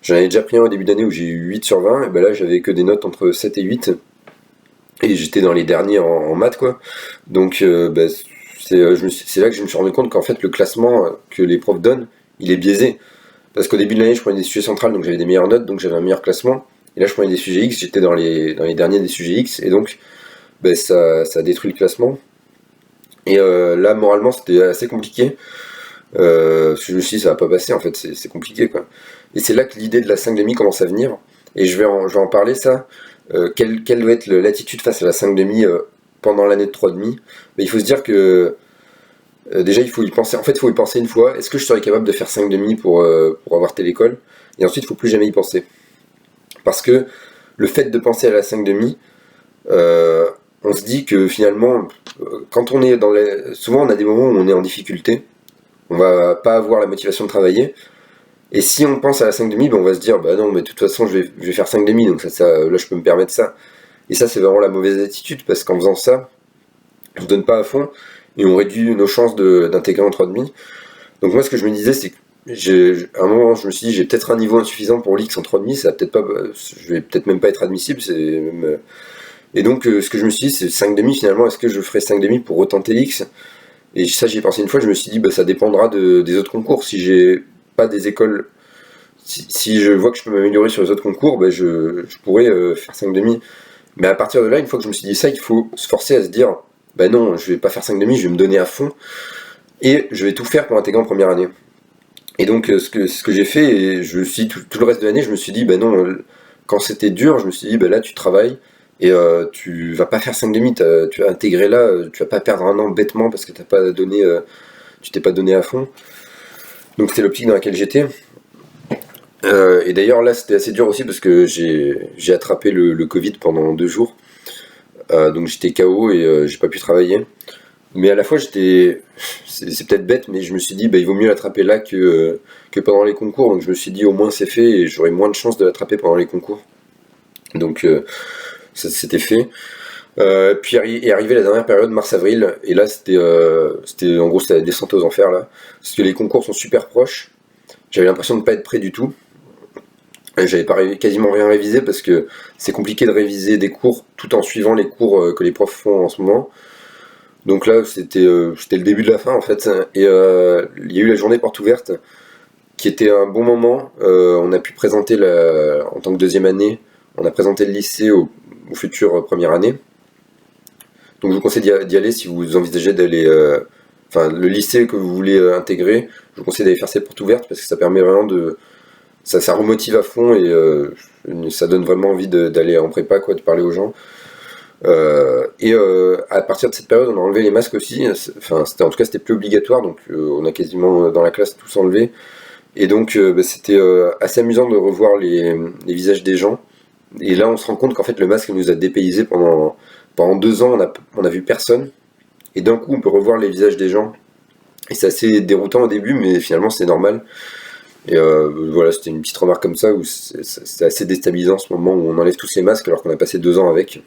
J'en avais déjà pris un au début d'année où j'ai eu 8 sur 20, et là j'avais que des notes entre 7 et 8. Et j'étais dans les derniers en maths, quoi. Donc c'est là que je me suis rendu compte qu'en fait le classement que les profs donnent, il est biaisé. Parce qu'au début de l'année, je prenais des sujets centrales, donc j'avais des meilleures notes, donc j'avais un meilleur classement. Et là, je prenais des sujets X, j'étais dans les derniers des sujets X, et donc ça détruit le classement. Et là, moralement, c'était assez compliqué. Parce que je me suis dit, ça va pas passer, en fait, c'est compliqué, quoi. Et c'est là que l'idée de la 5,5 commence à venir. Et je vais en parler, ça. Quelle doit être l'attitude face à la 5,5 pendant l'année de 3,5. Il faut se dire que Déjà, il faut y penser. En fait, il faut y penser une fois. Est-ce que je serais capable de faire 5 demi pour avoir telle école? Et ensuite, il faut plus jamais y penser. Parce que le fait de penser à la 5 demi, on se dit que finalement, quand on est souvent on a des moments où on est en difficulté, on va pas avoir la motivation de travailler, et si on pense à la 5 demi, ben on va se dire, bah non, mais de toute façon, je vais faire 5 demi, donc là, je peux me permettre ça. Et ça, c'est vraiment la mauvaise attitude, parce qu'en faisant ça, on se donne pas à fond, et on réduit nos chances d'intégrer en 3 demi. Donc moi, ce que je me disais, c'est que à un moment, je me suis dit, j'ai peut-être un niveau insuffisant pour l'X en 3 demi, ça va peut-être pas, je vais peut-être même pas être admissible, et donc, ce que je me suis dit, c'est 5 demi, finalement, est-ce que je ferai 5 demi pour retenter X? Et ça, j'y ai pensé une fois, je me suis dit, bah, ça dépendra des autres concours. Si j'ai pas des écoles, si je vois que je peux m'améliorer sur les autres concours, bah, je pourrais faire 5 demi. Mais à partir de là, une fois que je me suis dit ça, il faut se forcer à se dire, bah non, je vais pas faire 5 demi, je vais me donner à fond, et je vais tout faire pour intégrer en première année. Et donc, ce que j'ai fait, et je suis tout le reste de l'année, je me suis dit, bah non, quand c'était dur, je me suis dit, bah là, tu travailles, et tu vas pas faire 5 demi, tu vas intégrer là, tu vas pas perdre un an bêtement parce que tu t'es pas donné à fond. Donc c'était l'optique dans laquelle j'étais. Et d'ailleurs là c'était assez dur aussi parce que j'ai attrapé le Covid pendant 2 jours. Donc j'étais KO et j'ai pas pu travailler. Mais à la fois c'est peut-être bête, mais je me suis dit bah il vaut mieux l'attraper là que pendant les concours. Donc je me suis dit au moins c'est fait et j'aurai moins de chances de l'attraper pendant les concours. Donc ça c'était fait. Puis est arrivée la dernière période, mars-avril, et là en gros c'était la descente aux enfers là, parce que les concours sont super proches. J'avais l'impression de ne pas être prêt du tout. J'avais pas quasiment rien révisé parce que c'est compliqué de réviser des cours tout en suivant les cours que les profs font en ce moment. Donc là c'était le début de la fin en fait, et il y a eu la journée porte ouverte qui était un bon moment. On a pu présenter en tant que deuxième année, on a présenté le lycée aux futures premières années. Donc je vous conseille d'y aller si vous envisagez d'aller, enfin le lycée que vous voulez intégrer, je vous conseille d'aller faire cette porte ouverte parce que ça permet vraiment ça remotive à fond et ça donne vraiment envie d'aller en prépa quoi, de parler aux gens. À partir de cette période, on a enlevé les masques aussi. Enfin, en tout cas, c'était plus obligatoire, donc on a quasiment dans la classe tous enlevé. Et donc bah, c'était assez amusant de revoir les visages des gens. Et là, on se rend compte qu'en fait, le masque nous a dépaysés pendant 2 ans, on a vu personne, et d'un coup on peut revoir les visages des gens, et c'est assez déroutant au début, mais finalement c'est normal. Et voilà, c'était une petite remarque comme ça, où c'est assez déstabilisant ce moment où on enlève tous les masques alors qu'on a passé 2 ans avec.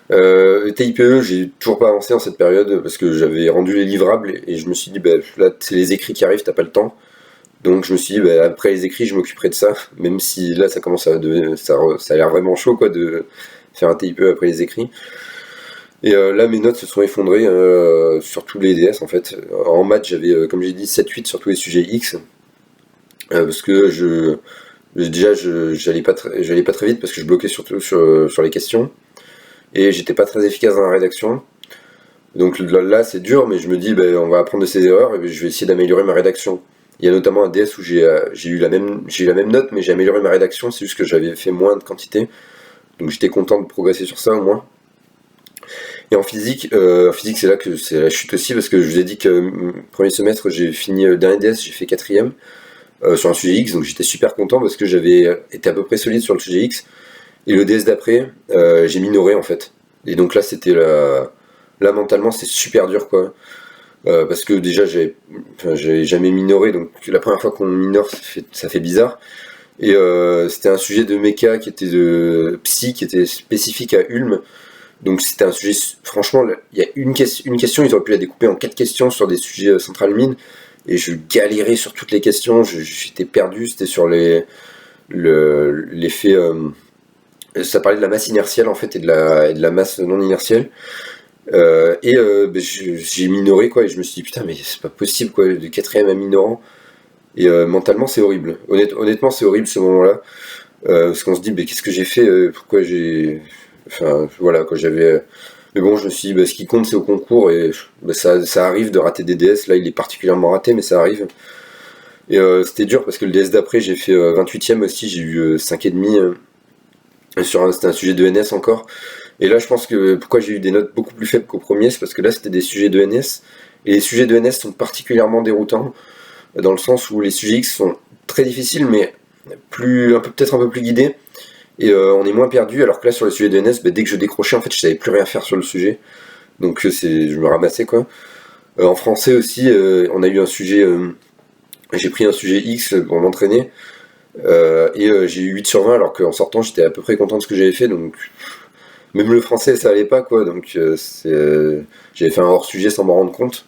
TIPE, j'ai toujours pas avancé en cette période, parce que j'avais rendu les livrables, et je me suis dit, bah, là c'est les écrits qui arrivent, t'as pas le temps. Donc je me suis dit, bah, après les écrits, je m'occuperai de ça, même si là ça commence ça a l'air vraiment chaud quoi, de faire un TIPE après les écrits. Et là, mes notes se sont effondrées sur tous les DS en fait. En maths, j'avais, comme j'ai dit, 7-8 sur tous les sujets X. Parce que j'allais pas très vite parce que je bloquais surtout sur les questions. Et j'étais pas très efficace dans la rédaction. Donc là, c'est dur, mais je me dis, ben, on va apprendre de ses erreurs et je vais essayer d'améliorer ma rédaction. Il y a notamment un DS où j'ai eu la même note, mais j'ai amélioré ma rédaction, c'est juste que j'avais fait moins de quantité. Donc j'étais content de progresser sur ça au moins. Et en physique c'est là que c'est la chute aussi, parce que je vous ai dit que premier semestre j'ai fini le dernier DS, j'ai fait 4ème sur un sujet X, donc j'étais super content parce que j'avais été à peu près solide sur le sujet X. Et le DS d'après, j'ai minoré en fait. Et donc là là mentalement c'est super dur quoi. Parce que déjà j'ai jamais minoré, donc la première fois qu'on minore ça fait bizarre. Et c'était un sujet de méca qui était de psy, qui était spécifique à Ulm. Donc c'était un sujet, franchement, il y a une question, ils auraient pu la découper en 4 questions sur des sujets centrales mines, et je galérais sur toutes les questions, j'étais perdu, c'était sur l'effet, ça parlait de la masse inertielle en fait, et de la masse non inertielle, ben, j'ai minoré quoi, et je me suis dit putain mais c'est pas possible quoi, de 4ème à minorant, et mentalement c'est horrible, honnêtement c'est horrible ce moment-là, parce qu'on se dit mais qu'est-ce que j'ai fait, pourquoi j'ai... Enfin, voilà, quoi, mais bon, je me suis dit, bah, ce qui compte, c'est au concours, et bah, ça arrive de rater des DS. Là, il est particulièrement raté, mais ça arrive. Et c'était dur, parce que le DS d'après, j'ai fait 28ème aussi, j'ai eu 5,5. C'était un sujet de NS encore. Et là, je pense que pourquoi j'ai eu des notes beaucoup plus faibles qu'au premier, c'est parce que là, c'était des sujets de NS. Et les sujets de NS sont particulièrement déroutants, dans le sens où les sujets X sont très difficiles, mais peut-être un peu plus guidés. Et on est moins perdu, alors que là, sur les sujets de NS, dès que je décrochais, en fait, je savais plus rien faire sur le sujet. Donc je me ramassais, quoi. En français aussi, on a eu un sujet... j'ai pris un sujet X pour m'entraîner. J'ai eu 8 sur 20, alors qu'en sortant, j'étais à peu près content de ce que j'avais fait. Donc même le français, ça allait pas, quoi. Donc j'avais fait un hors-sujet sans m'en rendre compte.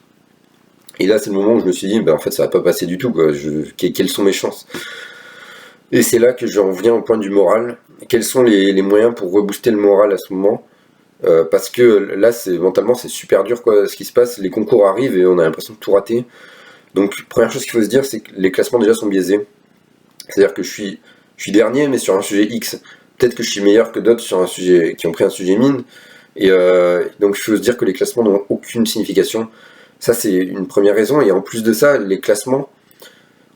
Et là, c'est le moment où je me suis dit, en fait, ça va pas passer du tout, quoi. Quelles sont mes chances? Et c'est là que j'en viens au point du moral. Quels sont les moyens pour rebooster le moral à ce moment? Parce que là, mentalement, c'est super dur, quoi, ce qui se passe. Les concours arrivent et on a l'impression de tout rater. Donc, première chose qu'il faut se dire, c'est que les classements déjà sont biaisés. C'est-à-dire que je suis dernier, mais sur un sujet X. Peut-être que je suis meilleur que d'autres sur un sujet qui ont pris un sujet mine. Et donc, il faut se dire que les classements n'ont aucune signification. Ça, c'est une première raison. Et en plus de ça, les classements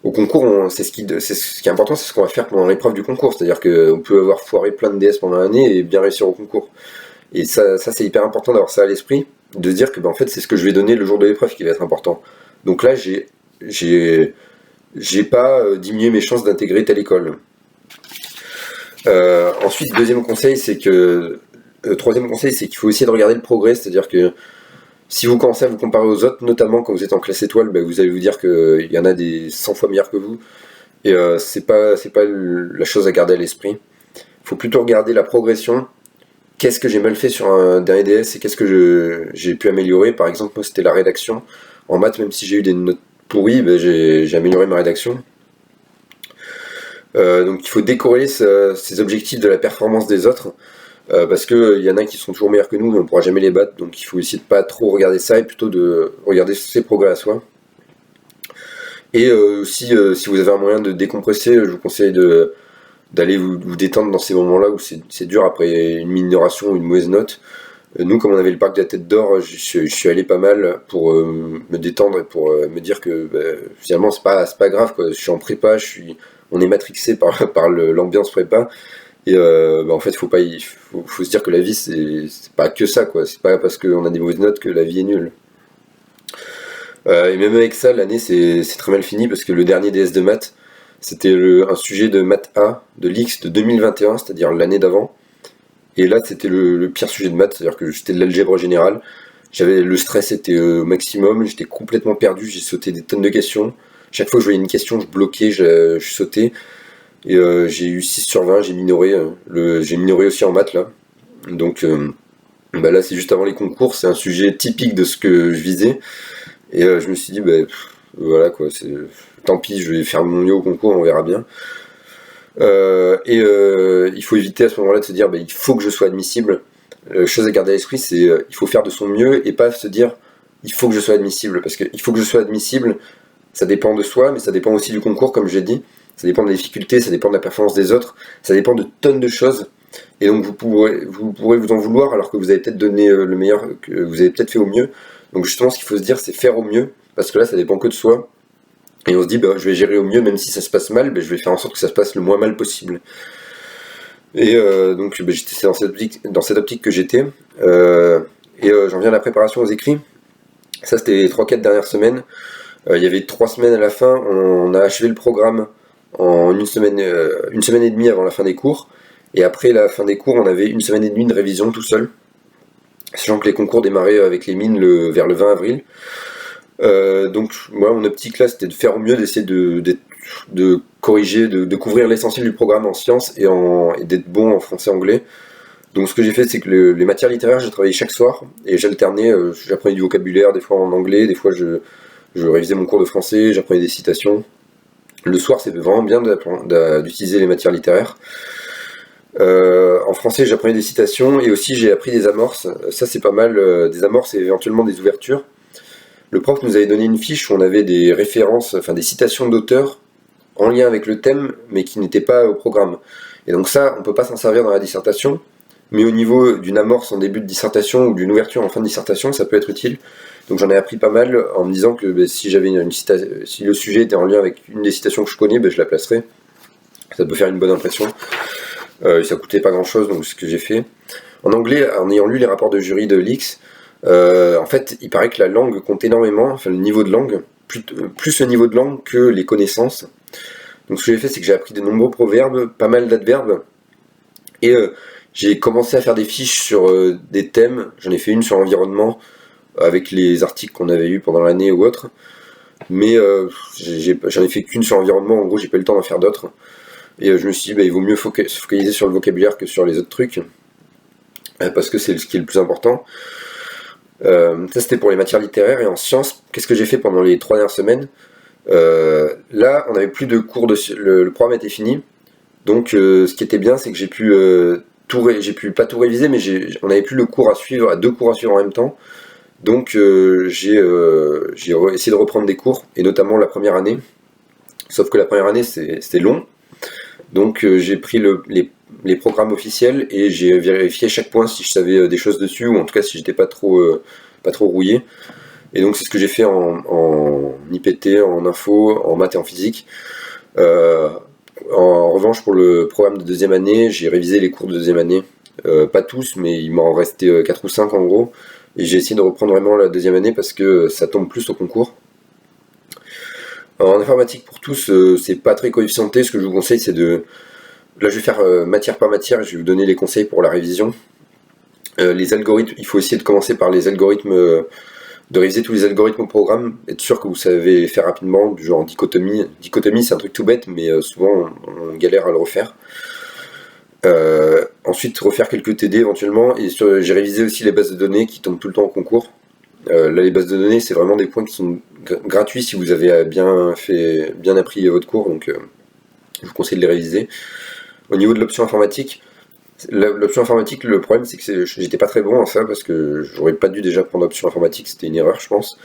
au concours, ce qui est important, c'est ce qu'on va faire pendant l'épreuve du concours. C'est-à-dire qu'on peut avoir foiré plein de DS pendant l'année et bien réussir au concours. Et ça c'est hyper important d'avoir ça à l'esprit, de se dire que en fait, c'est ce que je vais donner le jour de l'épreuve qui va être important. Donc là, j'ai pas diminué mes chances d'intégrer telle école. Ensuite, troisième conseil, c'est qu'il faut essayer de regarder le progrès, c'est-à-dire que si vous commencez à vous comparer aux autres, notamment quand vous êtes en classe étoile, vous allez vous dire qu'il y en a des 100 fois meilleurs que vous, et c'est pas la chose à garder à l'esprit. Il faut plutôt regarder la progression. Qu'est-ce que j'ai mal fait sur un dernier DS et qu'est-ce que j'ai pu améliorer. Par exemple, moi, c'était la rédaction. En maths, même si j'ai eu des notes pourries, j'ai amélioré ma rédaction. Donc il faut décorréler ces objectifs de la performance des autres, parce qu'il y en a qui sont toujours meilleurs que nous, mais on ne pourra jamais les battre. Donc il faut essayer de pas trop regarder ça et plutôt de regarder ses progrès à soi. Et aussi, si vous avez un moyen de décompresser, je vous conseille d'aller vous détendre dans ces moments-là où c'est dur après une minoration ou une mauvaise note. Nous, comme on avait le parc de la Tête d'Or, je suis allé pas mal pour me détendre et pour me dire que finalement c'est pas grave, quoi. Je suis en prépa, on est matrixé par l'ambiance prépa. Et en fait, faut se dire que la vie c'est pas que ça, quoi. C'est pas parce qu'on a des mauvaises notes que la vie est nulle. Et même avec ça, l'année c'est très mal fini parce que le dernier DS de maths, c'était un sujet de maths A de l'X de 2021, c'est-à-dire l'année d'avant. Et là, c'était le pire sujet de maths, c'est-à-dire que c'était de l'algèbre générale. Le stress était au maximum, j'étais complètement perdu, j'ai sauté des tonnes de questions. Chaque fois que je voyais une question, je bloquais, je sautais. Et j'ai eu 6 sur 20, j'ai minoré. J'ai minoré aussi en maths, là. Donc là, c'est juste avant les concours, c'est un sujet typique de ce que je visais. Et je me suis dit, voilà, quoi, tant pis, je vais faire mon mieux au concours, on verra bien. Il faut éviter à ce moment-là de se dire il faut que je sois admissible. Chose à garder à l'esprit, c'est il faut faire de son mieux et pas se dire il faut que je sois admissible, parce que il faut que je sois admissible, ça dépend de soi, mais ça dépend aussi du concours, comme j'ai dit. Ça dépend des difficultés, ça dépend de la performance des autres, ça dépend de tonnes de choses. Et donc vous pourrez vous en vouloir alors que vous avez peut-être donné le meilleur, que vous avez peut-être fait au mieux. Donc justement, ce qu'il faut se dire, c'est faire au mieux, parce que là, ça dépend que de soi. Et on se dit, je vais gérer au mieux, même si ça se passe mal, je vais faire en sorte que ça se passe le moins mal possible. Et donc, c'est dans cette optique que j'étais. J'en viens à la préparation aux écrits. Ça, c'était les 3-4 dernières semaines. Il y avait 3 semaines à la fin. On a achevé le programme en une semaine et demie avant la fin des cours. Et après la fin des cours, on avait une semaine et demie de révision tout seul. Sachant que les concours démarraient avec les mines vers le 20 avril. Donc moi, mon optique là, c'était de faire au mieux, d'essayer de corriger, de couvrir l'essentiel du programme en sciences et d'être bon en français-anglais. Donc ce que j'ai fait, c'est que les matières littéraires, j'ai travaillé chaque soir et j'alternais, j'apprenais du vocabulaire, des fois en anglais, des fois je révisais mon cours de français, j'apprenais des citations. Le soir, c'est vraiment bien d'utiliser les matières littéraires. En français, j'apprenais des citations et aussi j'ai appris des amorces. Ça, c'est pas mal, des amorces et éventuellement des ouvertures. Le prof nous avait donné une fiche où on avait des références, enfin des citations d'auteurs en lien avec le thème, mais qui n'étaient pas au programme. Et donc ça, on peut pas s'en servir dans la dissertation, mais au niveau d'une amorce en début de dissertation ou d'une ouverture en fin de dissertation, ça peut être utile. Donc j'en ai appris pas mal en me disant que si le sujet était en lien avec une des citations que je connais, je la placerais. Ça peut faire une bonne impression. Ça coûtait pas grand chose, donc c'est ce que j'ai fait. En anglais, en ayant lu les rapports de jury de l'X, en fait, il paraît que la langue compte énormément, enfin le niveau de langue, plus le niveau de langue que les connaissances. Donc ce que j'ai fait, c'est que j'ai appris de nombreux proverbes, pas mal d'adverbes, et j'ai commencé à faire des fiches sur des thèmes. J'en ai fait une sur l'environnement, avec les articles qu'on avait eus pendant l'année ou autre. Mais j'en ai fait qu'une sur l'environnement, en gros j'ai pas eu le temps d'en faire d'autres. Et je me suis dit, bah, il vaut mieux se focaliser sur le vocabulaire que sur les autres trucs, parce que c'est ce qui est le plus important. Ça c'était pour les matières littéraires. Et en sciences, qu'est-ce que j'ai fait pendant les 3 dernières semaines? Là, on n'avait plus de cours, le programme était fini. Donc ce qui était bien, c'est que j'ai pu pas tout réviser, mais on n'avait plus le cours à suivre, 2 cours à suivre en même temps. Donc j'ai essayé de reprendre des cours, et notamment la première année. Sauf que la première année c'était long. Donc j'ai pris les programmes officiels et j'ai vérifié chaque point si je savais des choses dessus, ou en tout cas si j'étais pas trop rouillé. Et donc c'est ce que j'ai fait en IPT, en info, en maths et en physique. En revanche, pour le programme de deuxième année, j'ai révisé les cours de deuxième année. Pas tous, mais il m'en restait 4 ou 5 en gros. Et j'ai essayé de reprendre vraiment la deuxième année parce que ça tombe plus au concours. En informatique pour tous, c'est pas très coefficienté. Ce que je vous conseille, c'est de... Là, je vais faire matière par matière, je vais vous donner les conseils pour la révision. Les algorithmes, il faut essayer de commencer par les algorithmes, de réviser tous les algorithmes au programme, être sûr que vous savez faire rapidement, du genre dichotomie. Dichotomie, c'est un truc tout bête, mais souvent on galère à le refaire. Ensuite, refaire quelques TD éventuellement, et j'ai révisé aussi les bases de données qui tombent tout le temps au concours. Là, les bases de données, c'est vraiment des points qui sont gratuits si vous avez bien appris votre cours, donc je vous conseille de les réviser. Au niveau de l'option informatique, le problème c'est que j'étais pas très bon en ça, parce que j'aurais pas dû déjà prendre l'option informatique, c'était une erreur je pense.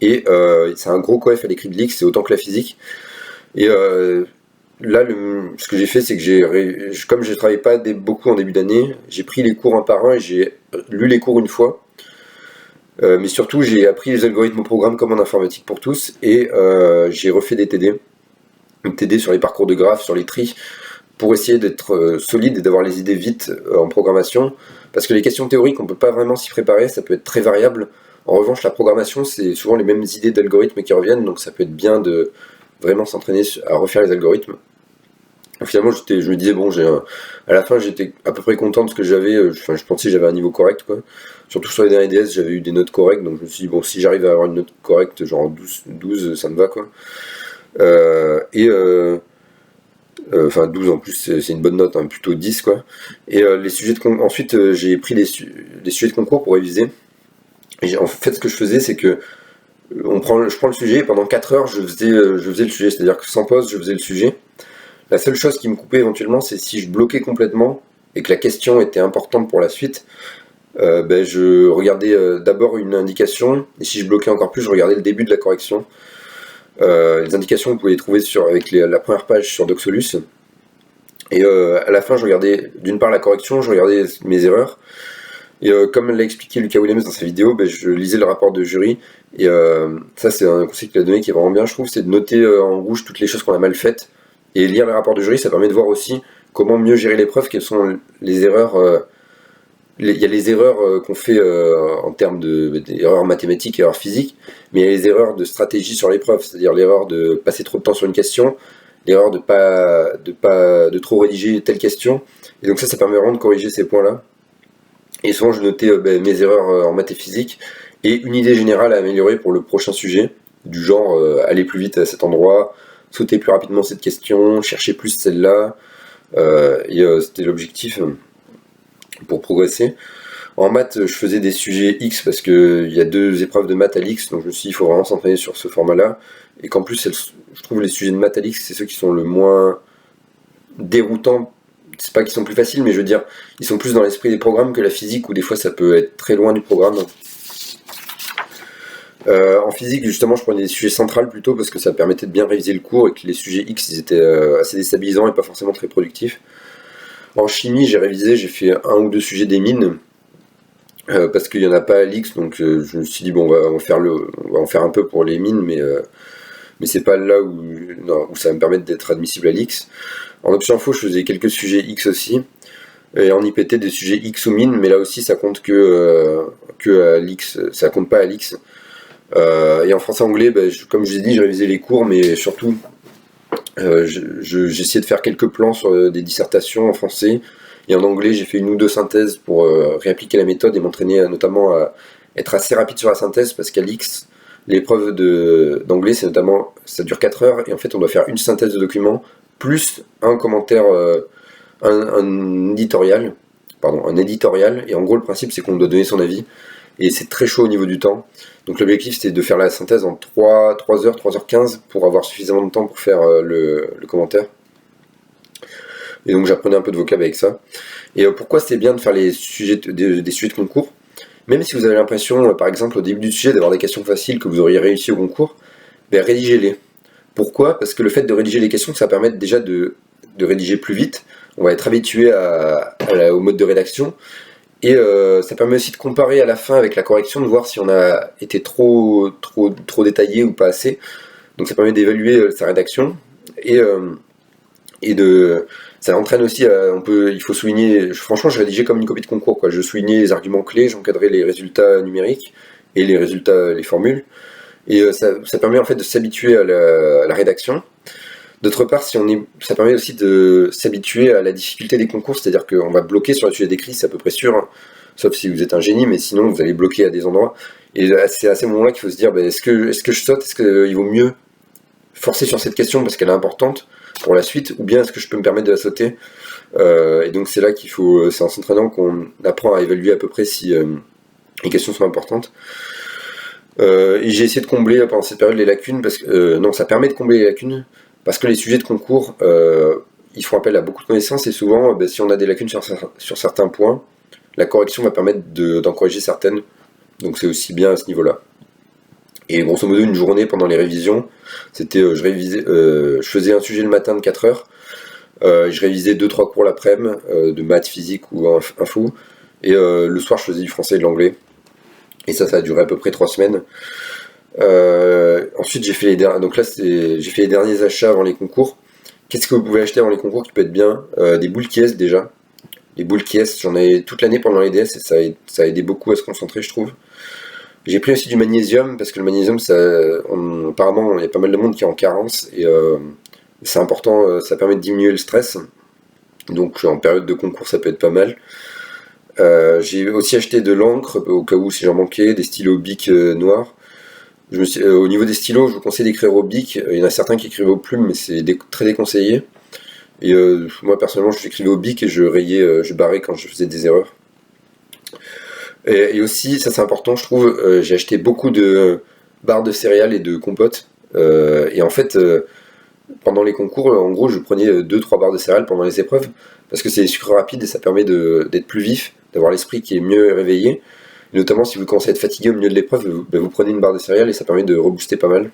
Et c'est un gros coef à l'écrit de l'X, c'est autant que la physique. Et là, ce que j'ai fait, c'est que comme je ne travaillais pas beaucoup en début d'année, j'ai pris les cours un par un et j'ai lu les cours une fois. Mais surtout, j'ai appris les algorithmes au programme comme en informatique pour tous, et j'ai refait des TD. Une TD sur les parcours de graphes, sur les tris, pour essayer d'être solide et d'avoir les idées vite en programmation. Parce que les questions théoriques, on ne peut pas vraiment s'y préparer, ça peut être très variable. En revanche, la programmation, c'est souvent les mêmes idées d'algorithmes qui reviennent, donc ça peut être bien de vraiment s'entraîner à refaire les algorithmes. Finalement, je me disais, bon, à la fin, j'étais à peu près content de ce que j'avais. Je pensais que j'avais un niveau correct, quoi. Surtout sur les derniers DS, j'avais eu des notes correctes, donc je me suis dit, bon, si j'arrive à avoir une note correcte, genre 12 ça me va, quoi. Enfin, 12 en plus, c'est une bonne note, hein, plutôt 10, quoi. Et les sujets ensuite, j'ai pris les sujets de concours pour réviser. Et en fait, ce que je faisais, c'est que je prends le sujet, et pendant 4 heures, je faisais le sujet, c'est-à-dire que sans pause, je faisais le sujet. La seule chose qui me coupait éventuellement, c'est si je bloquais complètement et que la question était importante pour la suite, je regardais d'abord une indication, et si je bloquais encore plus, je regardais le début de la correction. Les indications, vous pouvez les trouver avec la première page sur Doxolus. Et à la fin, je regardais d'une part la correction, je regardais mes erreurs. Et comme l'a expliqué Lucas Williams dans sa vidéo, je lisais le rapport de jury. Et ça, c'est un conseil qu'il a donné qui est vraiment bien, je trouve, c'est de noter en rouge toutes les choses qu'on a mal faites. Et lire le rapport de jury, ça permet de voir aussi comment mieux gérer l'épreuve, quelles sont les erreurs. Il y a les erreurs qu'on fait en termes d'erreurs mathématiques et erreurs physiques, mais il y a les erreurs de stratégie sur l'épreuve, c'est-à-dire l'erreur de passer trop de temps sur une question, l'erreur de trop rédiger telle question. Et donc ça permet vraiment de corriger ces points-là. Et souvent, je notais mes erreurs en maths et physique, et une idée générale à améliorer pour le prochain sujet, du genre aller plus vite à cet endroit, sauter plus rapidement cette question, chercher plus celle-là, c'était l'objectif pour progresser. En maths, je faisais des sujets X parce qu'il y a 2 épreuves de maths à l'X, donc je me suis dit il faut vraiment s'entraîner sur ce format-là, et qu'en plus, je trouve les sujets de maths à l'X, c'est ceux qui sont le moins déroutants. C'est pas qu'ils sont plus faciles, mais je veux dire, ils sont plus dans l'esprit des programmes que la physique, où des fois ça peut être très loin du programme. En physique, justement, je prenais des sujets centrales plutôt, parce que ça permettait de bien réviser le cours, et que les sujets X, ils étaient assez déstabilisants et pas forcément très productifs. En chimie, j'ai fait 1 ou 2 sujets des mines, parce qu'il n'y en a pas à l'X, donc je me suis dit, bon, on va en faire un peu pour les mines, mais c'est pas là où ça va me permettre d'être admissible à l'X. En option info, je faisais quelques sujets X aussi. et en IPT des sujets X ou min, mais là aussi ça compte que à l'X, ça compte pas à l'X. Et en français-anglais, comme je vous ai dit, j'ai révisé les cours, mais surtout j'ai essayé de faire quelques plans sur des dissertations en français, et en anglais j'ai fait une ou deux synthèses pour réappliquer la méthode et m'entraîner notamment à être assez rapide sur la synthèse, parce qu'à l'X, l'épreuve d'anglais, c'est notamment, ça dure 4 heures, et en fait on doit faire une synthèse de document, plus un commentaire, un éditorial, et en gros le principe c'est qu'on doit donner son avis, et c'est très chaud au niveau du temps. Donc l'objectif c'était de faire la synthèse en 3 heures, 3h15 pour avoir suffisamment de temps pour faire le commentaire. Et donc j'apprenais un peu de vocab avec ça. Et pourquoi c'est bien de faire des sujets de concours? Même si vous avez l'impression, par exemple au début du sujet, d'avoir des questions faciles que vous auriez réussi au concours, rédigez-les. Pourquoi? Parce que le fait de rédiger les questions, ça permet déjà de rédiger plus vite. On va être habitué au mode de rédaction. Et ça permet aussi de comparer à la fin avec la correction, de voir si on a été trop détaillé ou pas assez. Donc ça permet d'évaluer sa rédaction. Et ça entraîne aussi, il faut souligner, franchement je rédigeais comme une copie de concours, quoi. Je soulignais les arguments clés, j'encadrais les résultats numériques et les formules. Et ça permet en fait de s'habituer à la rédaction. D'autre part, ça permet aussi de s'habituer à la difficulté des concours, c'est-à-dire qu'on va bloquer sur le sujet d'écrit, c'est à peu près sûr, hein, sauf si vous êtes un génie, mais sinon vous allez bloquer à des endroits. Et c'est à ces moments-là qu'il faut se dire, est-ce que je saute, est-ce qu'il vaut mieux forcer sur cette question parce qu'elle est importante pour la suite, ou bien est-ce que je peux me permettre de la sauter? Et donc c'est là c'est en s'entraînant qu'on apprend à évaluer à peu près si les questions sont importantes. Et j'ai essayé de combler pendant cette période les lacunes, parce que ça permet de combler les lacunes, parce que les sujets de concours, ils font appel à beaucoup de connaissances, et souvent, si on a des lacunes sur certains points, la correction va permettre d'en corriger certaines, donc c'est aussi bien à ce niveau-là. Et grosso modo, une journée pendant les révisions, c'était, je faisais un sujet le matin de 4 heures, je révisais 2-3 cours l'après-midi, de maths, physique ou info, et le soir je faisais du français et de l'anglais, et ça a duré à peu près 3 semaines. Ensuite j'ai fait les derniers achats avant les concours. Qu'est-ce que vous pouvez acheter avant les concours qui peut être bien? Des boules qui est déjà. Les boules qui est, j'en ai toute l'année pendant les DS, et ça a aidé beaucoup à se concentrer, je trouve. J'ai pris aussi du magnésium, parce que le magnésium, apparemment il y a pas mal de monde qui est en carence, et c'est important, ça permet de diminuer le stress, donc en période de concours ça peut être pas mal. J'ai aussi acheté de l'encre au cas où si j'en manquais, des stylos Bic noirs. Au niveau des stylos, je vous conseille d'écrire au Bic. Il y en a certains qui écrivent au plume, mais c'est très déconseillé. Et moi personnellement, j'écrivais au Bic et je barrais quand je faisais des erreurs. Et aussi, ça c'est important, je trouve, j'ai acheté beaucoup de barres de céréales et de compotes. Et en fait, pendant les concours, en gros, je prenais 2-3 barres de céréales pendant les épreuves, parce que c'est des sucres rapides et ça permet d'être plus vif, d'avoir l'esprit qui est mieux réveillé. Et notamment si vous commencez à être fatigué au milieu de l'épreuve, vous prenez une barre de céréales et ça permet de rebooster pas mal.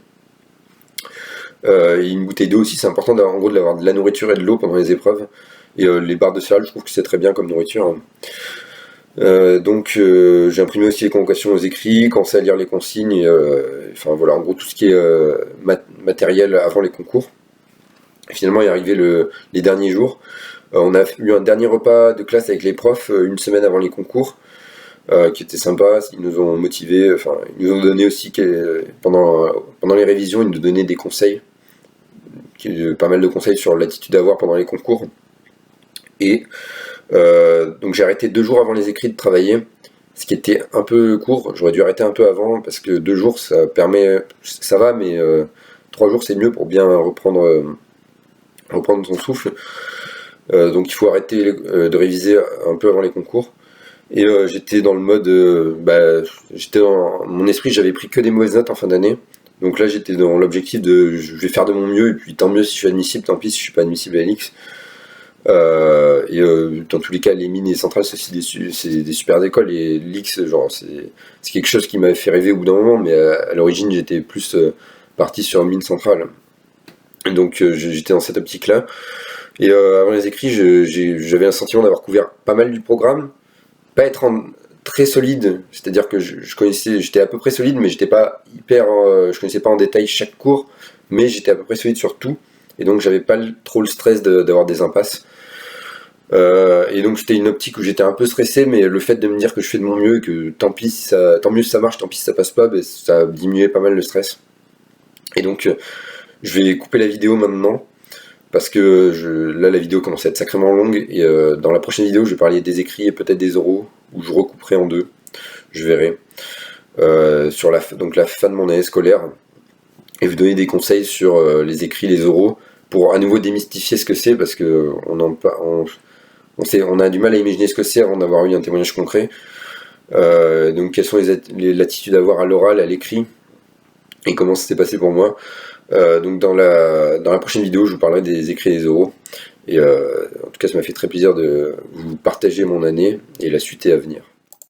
Et une bouteille d'eau aussi, c'est important d'avoir de la nourriture et de l'eau pendant les épreuves. Et les barres de céréales, je trouve que c'est très bien comme nourriture. Donc j'ai imprimé aussi les convocations aux écrits, commencé à lire les consignes, enfin voilà, en gros tout ce qui est matériel avant les concours. Et finalement il est arrivé les derniers jours. On a eu un dernier repas de classe avec les profs une semaine avant les concours, qui était sympa. Ils nous ont motivés, ils nous ont donné aussi, pendant les révisions, ils nous donnaient des conseils, pas mal de conseils sur l'attitude à avoir pendant les concours. Et donc j'ai arrêté 2 jours avant les écrits de travailler, ce qui était un peu court. J'aurais dû arrêter un peu avant, parce que 2 jours ça va, mais 3 jours c'est mieux pour bien reprendre son souffle. Donc il faut arrêter de réviser un peu avant les concours. Et j'étais dans le mode, j'étais dans mon esprit, j'avais pris que des mauvaises notes en fin d'année. Donc là j'étais dans l'objectif je vais faire de mon mieux, et puis tant mieux si je suis admissible, tant pis si je suis pas admissible à l'X. Dans tous les cas, les mines et les centrales, c'est des super écoles, et l'X, c'est quelque chose qui m'avait fait rêver au bout d'un moment, mais à l'origine j'étais plus parti sur mine centrale. Donc j'étais dans cette optique-là. Et avant les écrits, j'avais un sentiment d'avoir couvert pas mal du programme, pas être très solide, c'est-à-dire que j'étais à peu près solide, mais j'étais pas je connaissais pas en détail chaque cours, mais j'étais à peu près solide sur tout, et donc j'avais pas trop le stress d'avoir des impasses. Et donc c'était une optique où j'étais un peu stressé, mais le fait de me dire que je fais de mon mieux, et que tant pis si tant mieux si ça marche, tant pis si ça passe pas, ben, ça a diminué pas mal le stress. Et donc je vais couper la vidéo maintenant, parce que là la vidéo commence à être sacrément longue, et dans la prochaine vidéo je vais parler des écrits et peut-être des oraux, où je recouperai en deux, je verrai, sur donc la fin de mon année scolaire, et vous donner des conseils sur les écrits, les oraux, pour à nouveau démystifier ce que c'est, parce que on a du mal à imaginer ce que c'est avant d'avoir eu un témoignage concret. Donc quelles sont les attitudes à avoir à l'oral, à l'écrit, et comment ça s'est passé pour moi. Donc dans la prochaine vidéo, je vous parlerai des écrits et des oraux. Et en tout cas, ça m'a fait très plaisir de vous partager mon année, et la suite est à venir.